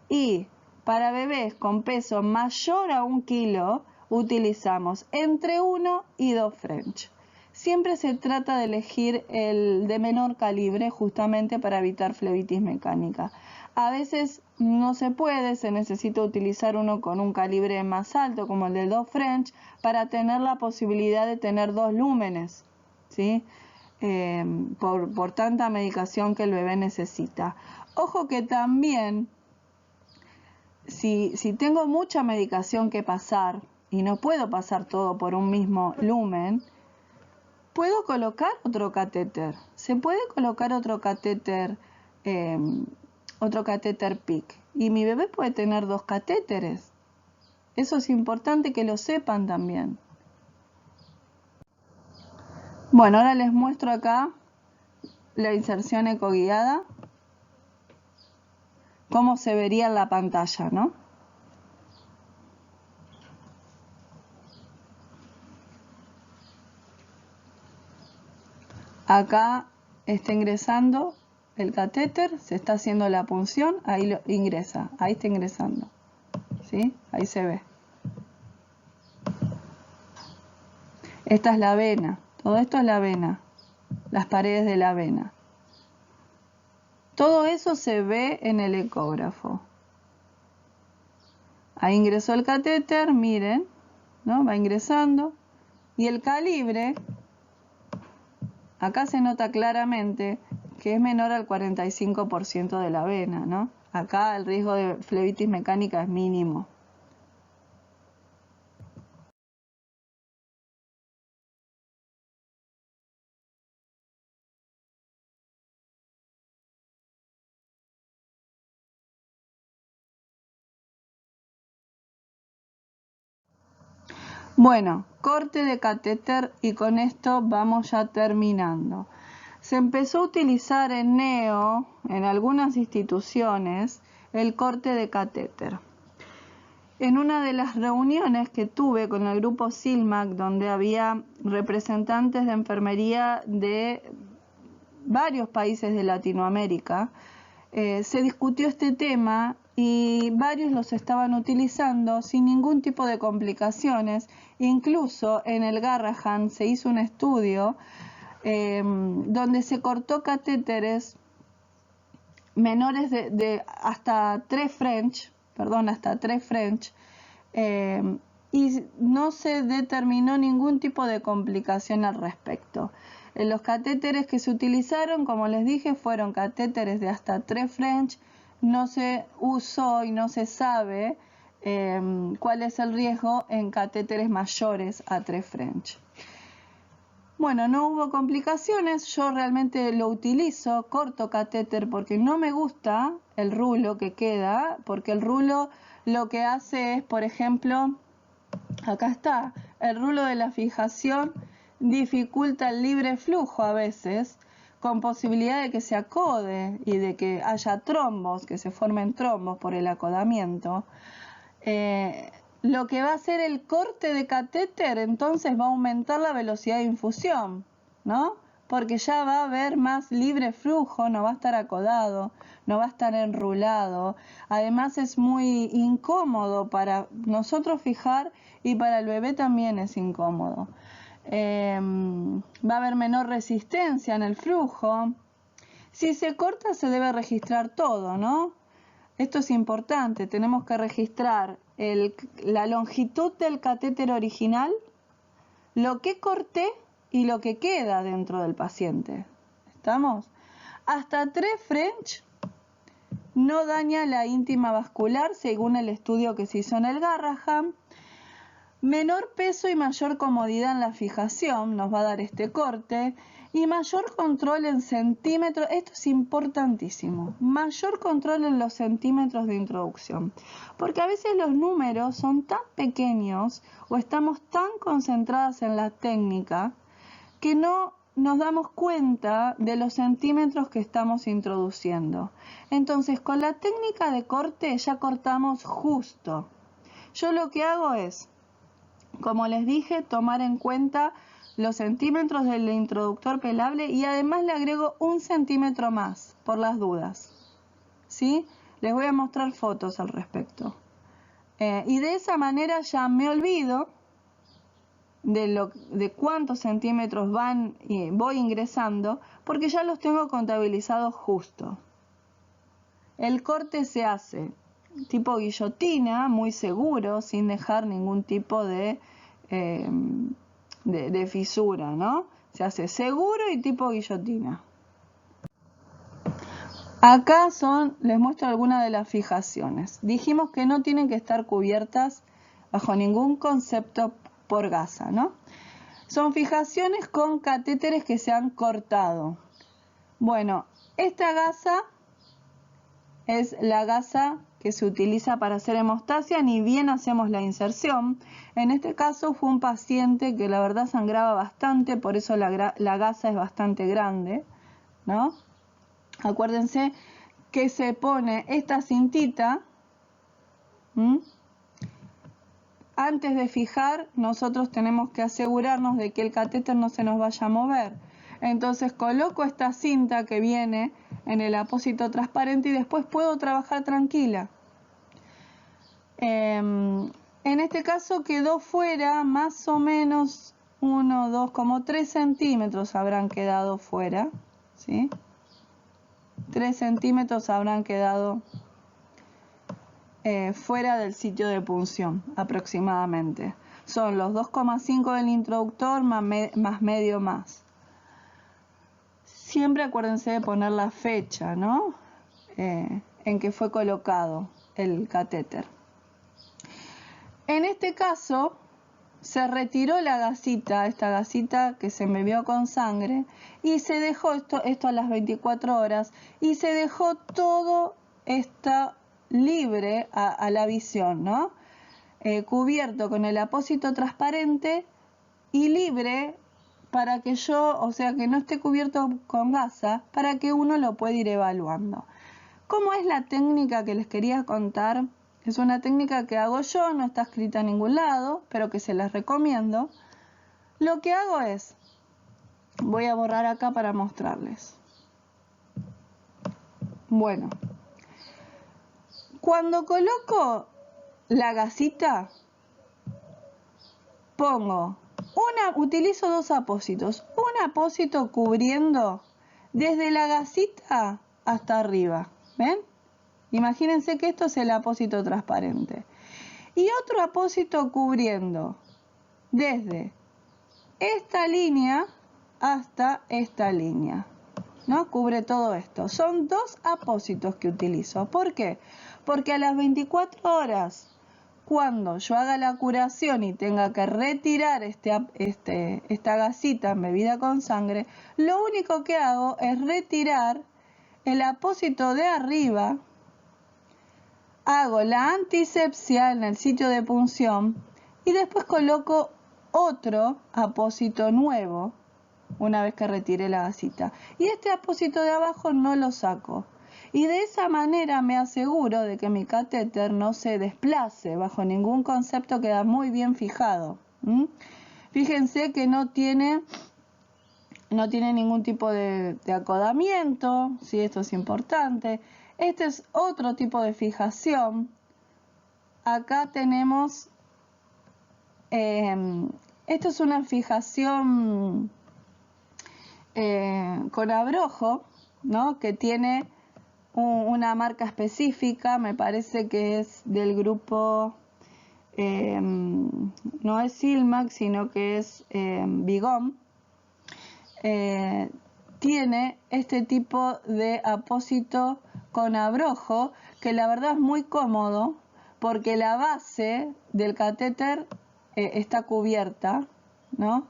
y para bebés con peso mayor a 1 kilo utilizamos entre 1 y 2 French. Siempre se trata de elegir el de menor calibre justamente para evitar flebitis mecánica. A veces no se puede, se necesita utilizar uno con un calibre más alto como el de 2 French para tener la posibilidad de tener 2 lúmenes, ¿sí? Por tanta medicación que el bebé necesita. Ojo que también si tengo mucha medicación que pasar y no puedo pasar todo por un mismo lumen, puedo colocar otro catéter. Se puede colocar otro catéter PIC. Y mi bebé puede tener 2 catéteres. Eso es importante que lo sepan también. Bueno, ahora les muestro acá la inserción ecoguiada. Cómo se vería en la pantalla, ¿no? Acá está ingresando el catéter, se está haciendo la punción, ahí lo ingresa, ahí está ingresando, ¿sí? Ahí se ve. Esta es la vena, todo esto es la vena, las paredes de la vena. Todo eso se ve en el ecógrafo. Ahí ingresó el catéter, miren, ¿no? Va ingresando. Y el calibre, acá se nota claramente que es menor al 45% de la vena, ¿no? Acá el riesgo de flebitis mecánica es mínimo. Bueno, corte de catéter y con esto vamos ya terminando. Se empezó a utilizar en neo, en algunas instituciones, el corte de catéter. En una de las reuniones que tuve con el grupo SILMAC, donde había representantes de enfermería de varios países de Latinoamérica, se discutió este tema y varios los estaban utilizando sin ningún tipo de complicaciones. Incluso en el Garrahan se hizo un estudio donde se cortó catéteres menores de hasta 3 French, y no se determinó ningún tipo de complicación al respecto. Los catéteres que se utilizaron, como les dije, fueron catéteres de hasta 3 French. No se usó y no se sabe cuál es el riesgo en catéteres mayores a 3 French. Bueno, no hubo complicaciones, yo realmente lo utilizo, corto catéter porque no me gusta el rulo que queda, porque el rulo lo que hace es, por ejemplo, acá está, el rulo de la fijación dificulta el libre flujo a veces, con posibilidad de que se acode y de que haya trombos, que se formen trombos por el acodamiento. Lo que va a hacer el corte de catéter, entonces va a aumentar la velocidad de infusión, ¿no? Porque ya va a haber más libre flujo, no va a estar acodado, no va a estar enrulado. Además es muy incómodo para nosotros fijar y para el bebé también es incómodo. Va a haber menor resistencia en el flujo. Si se corta se debe registrar todo, ¿no? Esto es importante, tenemos que registrar la longitud del catéter original, lo que corté y lo que queda dentro del paciente. ¿Estamos? Hasta 3 French no daña la íntima vascular según el estudio que se hizo en el Garrahan. Menor peso y mayor comodidad en la fijación nos va a dar este corte. Y mayor control en centímetros, esto es importantísimo, mayor control en los centímetros de introducción, porque a veces los números son tan pequeños o estamos tan concentradas en la técnica que no nos damos cuenta de los centímetros que estamos introduciendo. Entonces, con la técnica de corte ya cortamos justo. Yo lo que hago es, como les dije, tomar en cuenta los centímetros del introductor pelable y además le agrego 1 centímetro más por las dudas, ¿sí? Les voy a mostrar fotos al respecto. Y de esa manera ya me olvido de cuántos centímetros voy ingresando, porque ya los tengo contabilizados justo. El corte se hace tipo guillotina, muy seguro, sin dejar ningún tipo de fisura, ¿no? Se hace seguro y tipo guillotina. Acá les muestro algunas de las fijaciones. Dijimos que no tienen que estar cubiertas bajo ningún concepto por gasa, ¿no? Son fijaciones con catéteres que se han cortado. Bueno, esta gasa es la gasa que se utiliza para hacer hemostasia, ni bien hacemos la inserción. En este caso fue un paciente que la verdad sangraba bastante, por eso la gasa es bastante grande, ¿no? Acuérdense que se pone esta cintita. Antes de fijar, nosotros tenemos que asegurarnos de que el catéter no se nos vaya a mover. Entonces coloco esta cinta que viene en el apósito transparente y después puedo trabajar tranquila. En este caso quedó fuera más o menos 1, 2, como 3 centímetros habrán quedado fuera, ¿sí? 3 centímetros habrán quedado fuera del sitio de punción aproximadamente. Son los 2,5 del introductor más medio más. Siempre acuérdense de poner la fecha, ¿no? En que fue colocado el catéter. En este caso se retiró la gasita, esta gasita que se embebió con sangre, y se dejó esto a las 24 horas, y se dejó todo esto libre a la visión, ¿no? Cubierto con el apósito transparente y libre para que que no esté cubierto con gasa, para que uno lo pueda ir evaluando. ¿Cómo es la técnica que les quería contar? Es una técnica que hago yo, no está escrita en ningún lado, pero que se las recomiendo. Lo que hago es, voy a borrar acá para mostrarles. Bueno, cuando coloco la gasita, utilizo 2 apósitos. Un apósito cubriendo desde la gasita hasta arriba, ¿ven? Imagínense que esto es el apósito transparente. Y otro apósito cubriendo desde esta línea hasta esta línea, ¿no? Cubre todo esto. Son 2 apósitos que utilizo. ¿Por qué? Porque a las 24 horas, cuando yo haga la curación y tenga que retirar esta gasita embebida con sangre, lo único que hago es retirar el apósito de arriba, hago la antisepsia en el sitio de punción y después coloco otro apósito nuevo una vez que retire la gasita. Y este apósito de abajo no lo saco. Y de esa manera me aseguro de que mi catéter no se desplace bajo ningún concepto, queda muy bien fijado. Fíjense que no tiene ningún tipo de acodamiento, ¿sí? Esto es importante. Este es otro tipo de fijación. Acá tenemos, esto es una fijación con abrojo, ¿no? Que tiene una marca específica, me parece que es del grupo, no es Silmax, sino que es Vigón. Tiene este tipo de apósito con abrojo que la verdad es muy cómodo porque la base del catéter está cubierta, ¿no?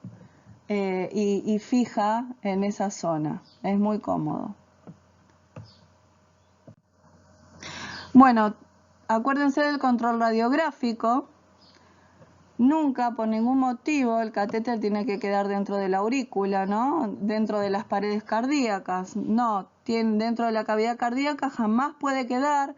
Y fija en esa zona, es muy cómodo. Bueno, acuérdense del control radiográfico. Nunca, por ningún motivo, el catéter tiene que quedar dentro de la aurícula, ¿no? Dentro de las paredes cardíacas. No, dentro de la cavidad cardíaca jamás puede quedar.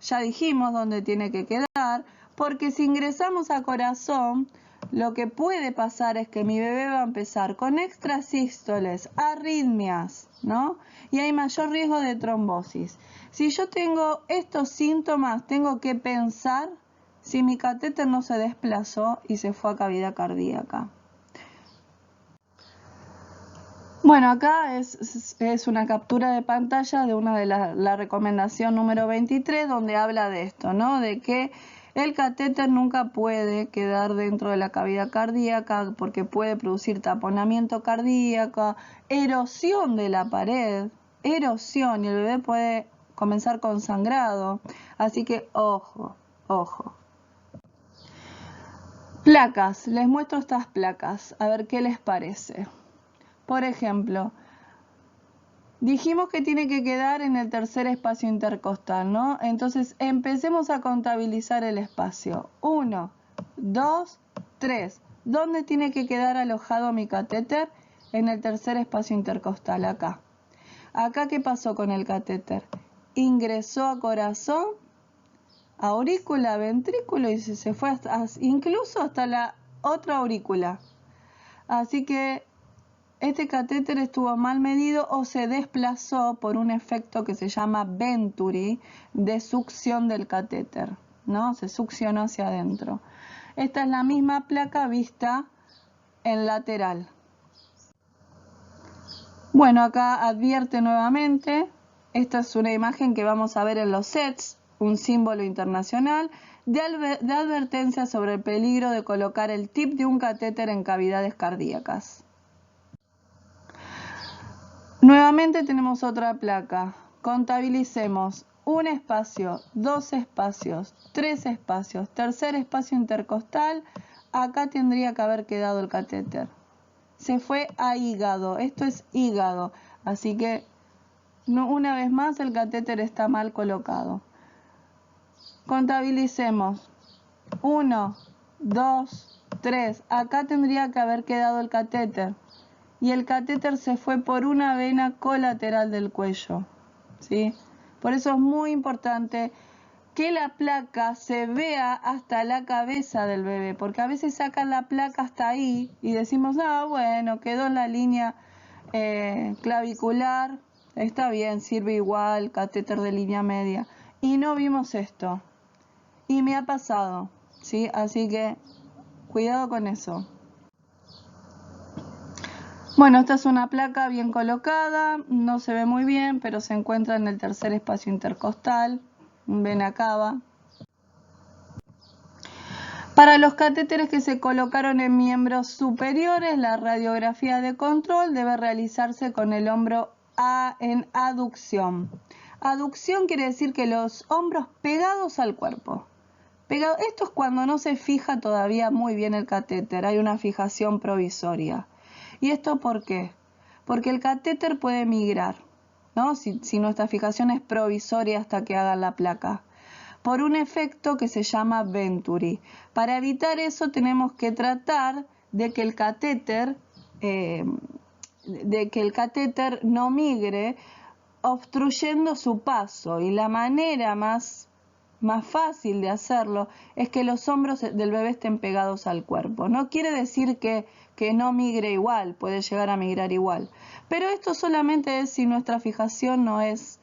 Ya dijimos dónde tiene que quedar, porque si ingresamos a corazón, lo que puede pasar es que mi bebé va a empezar con extrasístoles, arritmias, ¿no? Y hay mayor riesgo de trombosis. Si yo tengo estos síntomas, tengo que pensar si mi catéter no se desplazó y se fue a cavidad cardíaca. Bueno, acá es una captura de pantalla de una de la recomendación número 23, donde habla de esto, ¿no? De que el catéter nunca puede quedar dentro de la cavidad cardíaca porque puede producir taponamiento cardíaco, erosión de la pared, erosión, y el bebé puede comenzar con sangrado. Así que ojo, ojo. Placas, les muestro estas placas, a ver qué les parece. Por ejemplo, dijimos que tiene que quedar en el tercer espacio intercostal, ¿no? Entonces empecemos a contabilizar el espacio. 1, 2, 3. ¿Dónde tiene que quedar alojado mi catéter? En el tercer espacio intercostal, acá. Acá, ¿qué pasó con el catéter? Ingresó a corazón, aurícula, ventrículo y se fue incluso hasta la otra aurícula. Así que este catéter estuvo mal medido o se desplazó por un efecto que se llama Venturi de succión del catéter, ¿no? Se succionó hacia adentro. Esta es la misma placa vista en lateral. Bueno, acá advierte nuevamente, esta es una imagen que vamos a ver en los sets, un símbolo internacional de advertencia sobre el peligro de colocar el tip de un catéter en cavidades cardíacas. Nuevamente tenemos otra placa. Contabilicemos un espacio, dos espacios, tres espacios, tercer espacio intercostal. Acá tendría que haber quedado el catéter. Se fue a hígado. Esto es hígado. Así que una vez más el catéter está mal colocado. Contabilicemos. 1, 2, 3. Acá tendría que haber quedado el catéter. Y el catéter se fue por una vena colateral del cuello, ¿sí? Por eso es muy importante que la placa se vea hasta la cabeza del bebé, porque a veces sacan la placa hasta ahí y decimos, ah, bueno, quedó en la línea clavicular, está bien, sirve igual, catéter de línea media. Y no vimos esto. Y me ha pasado, ¿sí? Así que cuidado con eso. Bueno, esta es una placa bien colocada, no se ve muy bien, pero se encuentra en el tercer espacio intercostal, vena cava. Para los catéteres que se colocaron en miembros superiores, la radiografía de control debe realizarse con el hombro en aducción. Aducción quiere decir que los hombros pegados al cuerpo. Esto es cuando no se fija todavía muy bien el catéter, hay una fijación provisoria. ¿Y esto por qué? Porque el catéter puede migrar, ¿no? Si nuestra fijación es provisoria hasta que hagan la placa, por un efecto que se llama Venturi. Para evitar eso tenemos que tratar de que el catéter no migre obstruyendo su paso, y la manera más fácil de hacerlo es que los hombros del bebé estén pegados al cuerpo. No quiere decir que no migre igual, puede llegar a migrar igual, pero esto solamente es si nuestra fijación no es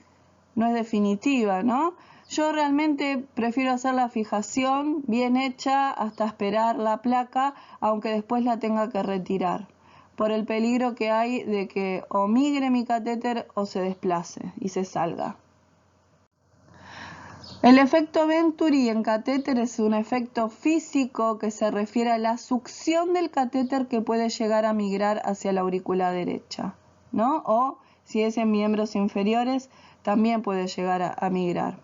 definitiva, ¿no? Yo realmente prefiero hacer la fijación bien hecha hasta esperar la placa, aunque después la tenga que retirar, por el peligro que hay de que o migre mi catéter o se desplace y se salga. El efecto Venturi en catéter es un efecto físico que se refiere a la succión del catéter que puede llegar a migrar hacia la aurícula derecha, ¿no? O si es en miembros inferiores, también puede llegar a migrar.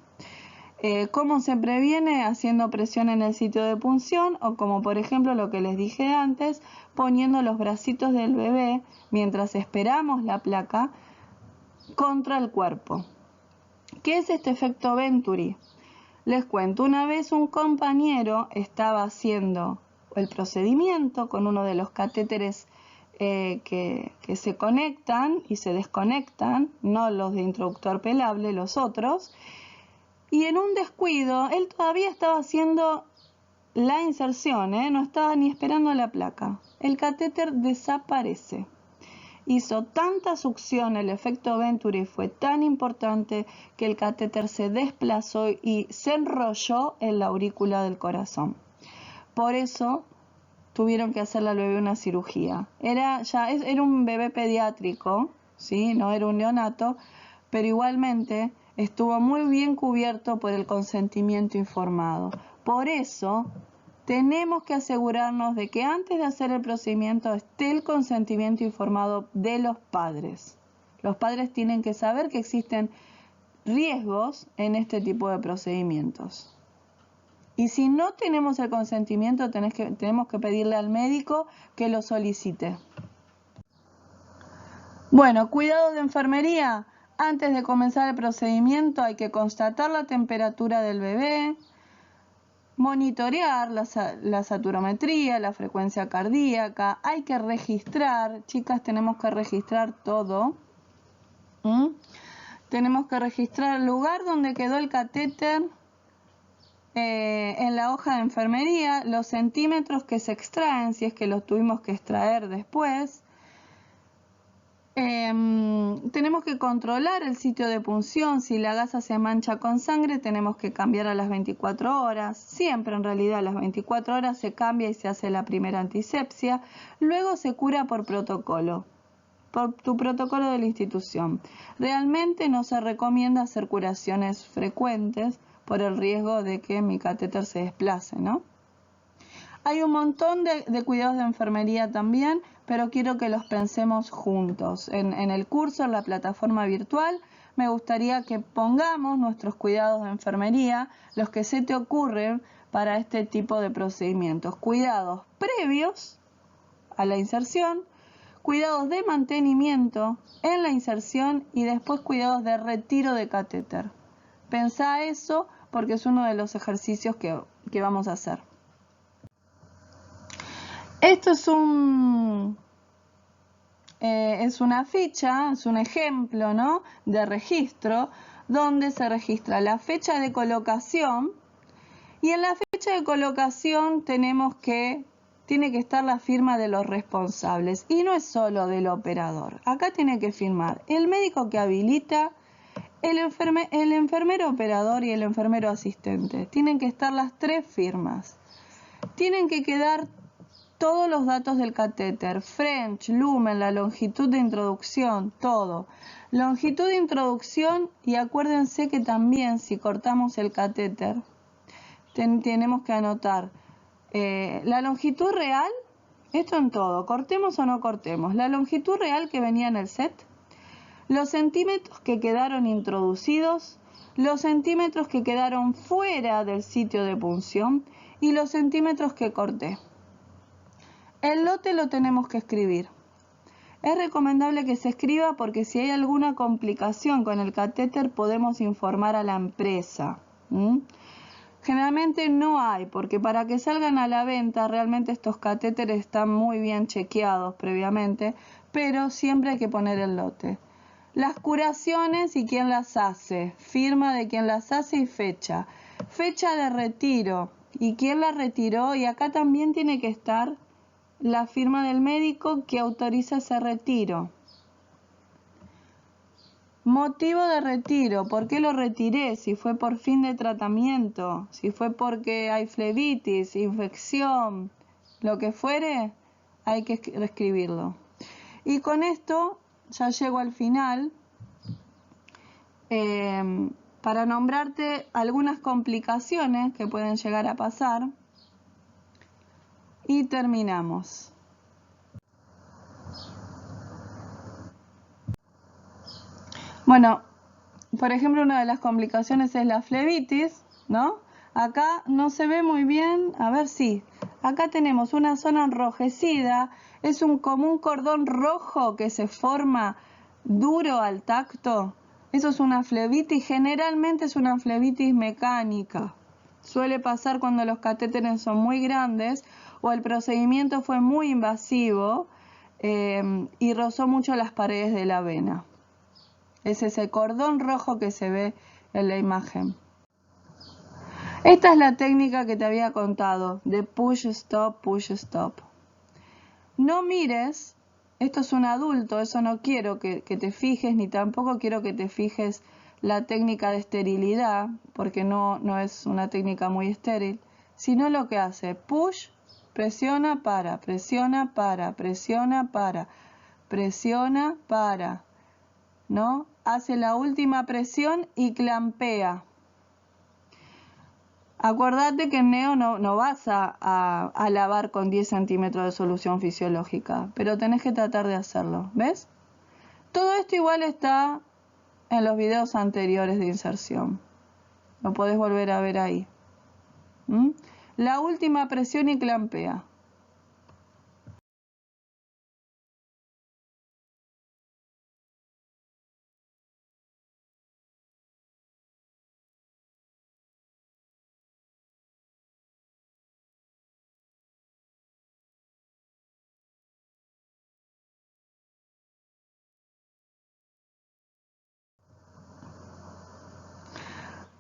¿Cómo se previene? Haciendo presión en el sitio de punción, o como por ejemplo lo que les dije antes, poniendo los bracitos del bebé mientras esperamos la placa contra el cuerpo. ¿Qué es este efecto Venturi? Les cuento, una vez un compañero estaba haciendo el procedimiento con uno de los catéteres que se conectan y se desconectan, no los de introductor pelable, los otros, y en un descuido, él todavía estaba haciendo la inserción, no estaba ni esperando la placa. El catéter desaparece. Hizo tanta succión, el efecto Venturi fue tan importante que el catéter se desplazó y se enrolló en la aurícula del corazón. Por eso tuvieron que hacerle al bebé una cirugía. Era un bebé pediátrico, ¿sí? No era un neonato, pero igualmente estuvo muy bien cubierto por el consentimiento informado. Por eso tenemos que asegurarnos de que antes de hacer el procedimiento esté el consentimiento informado de los padres. Los padres tienen que saber que existen riesgos en este tipo de procedimientos. Y si no tenemos el consentimiento, tenemos que pedirle al médico que lo solicite. Bueno, cuidado de enfermería. Antes de comenzar el procedimiento hay que constatar la temperatura del bebé, monitorear la saturometría, la frecuencia cardíaca. Hay que registrar, chicas, tenemos que registrar todo. Tenemos que registrar el lugar donde quedó el catéter en la hoja de enfermería, los centímetros que se extraen, si es que los tuvimos que extraer después, Tenemos que controlar el sitio de punción. Si la gasa se mancha con sangre, tenemos que cambiar a las 24 horas. Siempre, en realidad, a las 24 horas se cambia y se hace la primera antisepsia. Luego se cura por protocolo, por tu protocolo de la institución. Realmente no se recomienda hacer curaciones frecuentes por el riesgo de que mi catéter se desplace, ¿no? Hay un montón de cuidados de enfermería también, pero quiero que los pensemos juntos. En el curso, en la plataforma virtual, me gustaría que pongamos nuestros cuidados de enfermería, los que se te ocurren para este tipo de procedimientos. Cuidados previos a la inserción, cuidados de mantenimiento en la inserción y después cuidados de retiro de catéter. Pensá eso porque es uno de los ejercicios que vamos a hacer. Esto es una ficha, es un ejemplo, ¿no?, de registro donde se registra la fecha de colocación y en la fecha de colocación tiene que estar la firma de los responsables y no es solo del operador. Acá tiene que firmar el médico que habilita, el enfermero operador y el enfermero asistente. Tienen que estar las tres firmas. Tienen que quedar todos los datos del catéter, French, lumen, la longitud de introducción, todo. Longitud de introducción y acuérdense que también si cortamos el catéter, tenemos que anotar la longitud real, esto en todo, cortemos o no cortemos, la longitud real que venía en el set, los centímetros que quedaron introducidos, los centímetros que quedaron fuera del sitio de punción y los centímetros que corté. El lote lo tenemos que escribir. Es recomendable que se escriba porque si hay alguna complicación con el catéter podemos informar a la empresa. Generalmente no hay, porque para que salgan a la venta realmente estos catéteres están muy bien chequeados previamente, pero siempre hay que poner el lote. Las curaciones y quién las hace, firma de quién las hace y fecha. Fecha de retiro y quién la retiró, y acá también tiene que estar la firma del médico que autoriza ese retiro. Motivo de retiro, ¿por qué lo retiré? Si fue por fin de tratamiento, si fue porque hay flebitis, infección, lo que fuere, hay que escribirlo. Y con esto ya llego al final para nombrarte algunas complicaciones que pueden llegar a pasar y terminamos. Bueno, por ejemplo, una de las complicaciones es la flebitis, ¿no? Acá no se ve muy bien, a ver si. Acá tenemos una zona enrojecida, es como un cordón rojo que se forma duro al tacto. Eso es una flebitis, generalmente es una flebitis mecánica. Suele pasar cuando los catéteres son muy grandes o el procedimiento fue muy invasivo y rozó mucho las paredes de la vena. Es ese cordón rojo que se ve en la imagen. Esta es la técnica que te había contado, de push, stop, push, stop. No mires, esto es un adulto, eso no quiero que te fijes, ni tampoco quiero que te fijes la técnica de esterilidad, porque no es una técnica muy estéril, sino lo que hace, push, presiona, para, presiona, para, presiona, para, presiona, para, ¿no? Hace la última presión y clampea. Acuérdate que en neo no vas a lavar con 10 centímetros de solución fisiológica, pero tenés que tratar de hacerlo, ¿ves? Todo esto igual está en los videos anteriores de inserción. Lo podés volver a ver ahí. La última presión y clampea.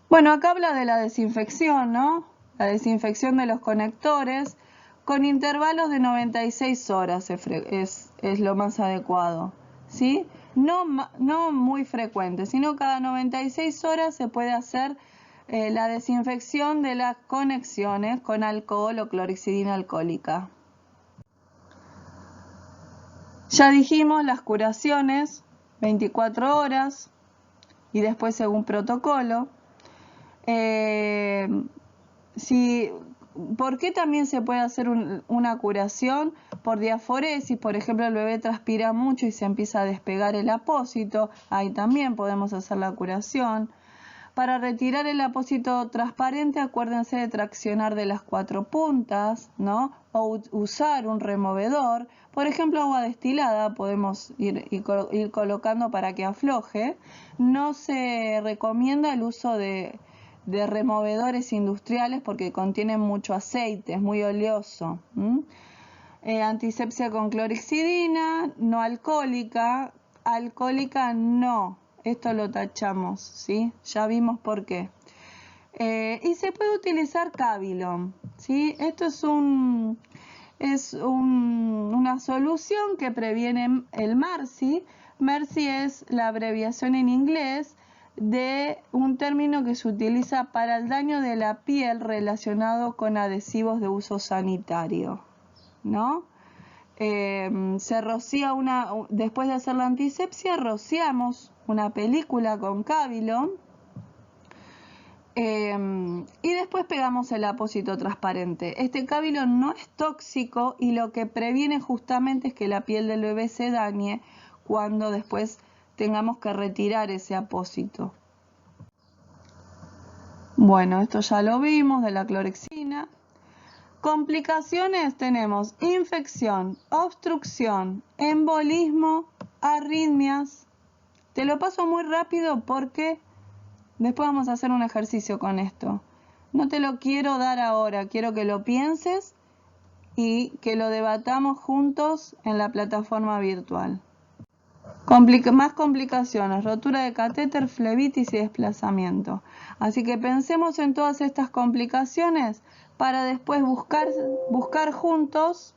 Bueno, acá habla de la desinfección, ¿no? La desinfección de los conectores con intervalos de 96 horas es lo más adecuado. ¿sí? No muy frecuente, sino cada 96 horas se puede hacer la desinfección de las conexiones con alcohol o clorexidina alcohólica. Ya dijimos las curaciones, 24 horas y después según protocolo. ¿Por qué también se puede hacer una curación? Por diaforesis, por ejemplo, el bebé transpira mucho y se empieza a despegar el apósito, ahí también podemos hacer la curación. Para retirar el apósito transparente, acuérdense de traccionar de las 4 puntas, ¿no? O usar un removedor. Por ejemplo, agua destilada podemos ir colocando para que afloje. No se recomienda el uso de removedores industriales porque contienen mucho aceite, es muy oleoso. Antisepsia con clorexidina, no alcohólica. Alcohólica no. Una lo tachamos, ¿sí? Ya vimos por qué. Y se puede utilizar Cavilon, ¿sí? Esto es una solución que previene el MARSI. MARSI es la abreviación en inglés de un término que se utiliza para el daño de la piel relacionado con adhesivos de uso sanitario, ¿no? Se rocía después de hacer la antisepsia, rociamos una película con Cavilon y después pegamos el apósito transparente. Este Cavilon no es tóxico y lo que previene justamente es que la piel del bebé se dañe cuando después tengamos que retirar ese apósito. Bueno, esto ya lo vimos de la clorexina. Complicaciones tenemos infección, obstrucción, embolismo, arritmias. Te lo paso muy rápido porque después vamos a hacer un ejercicio con esto. No te lo quiero dar ahora, quiero que lo pienses y que lo debatamos juntos en la plataforma virtual. Más complicaciones, rotura de catéter, flebitis y desplazamiento. Así que pensemos en todas estas complicaciones para después buscar juntos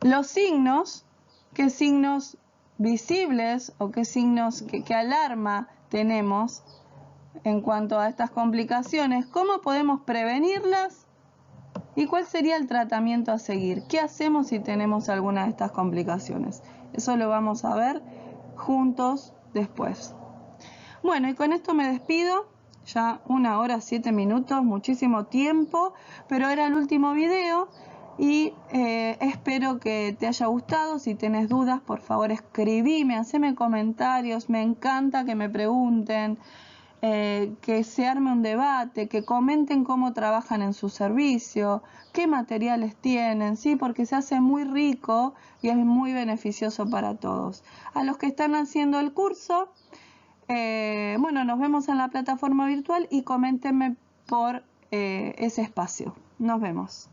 los signos, qué signos visibles o qué signos que alarma tenemos en cuanto a estas complicaciones, cómo podemos prevenirlas y cuál sería el tratamiento a seguir. ¿Qué hacemos si tenemos alguna de estas complicaciones? Eso lo vamos a ver juntos después. Bueno, y con esto me despido. Ya 1 hora 7 minutos, muchísimo tiempo, pero era el último video y espero que te haya gustado. Si tenés dudas, por favor escribime, haceme comentarios, me encanta que me pregunten, que se arme un debate, que comenten cómo trabajan en su servicio, qué materiales tienen, ¿sí? Porque se hace muy rico y es muy beneficioso para todos. A los que están haciendo el curso, bueno, nos vemos en la plataforma virtual y coméntenme por ese espacio. Nos vemos.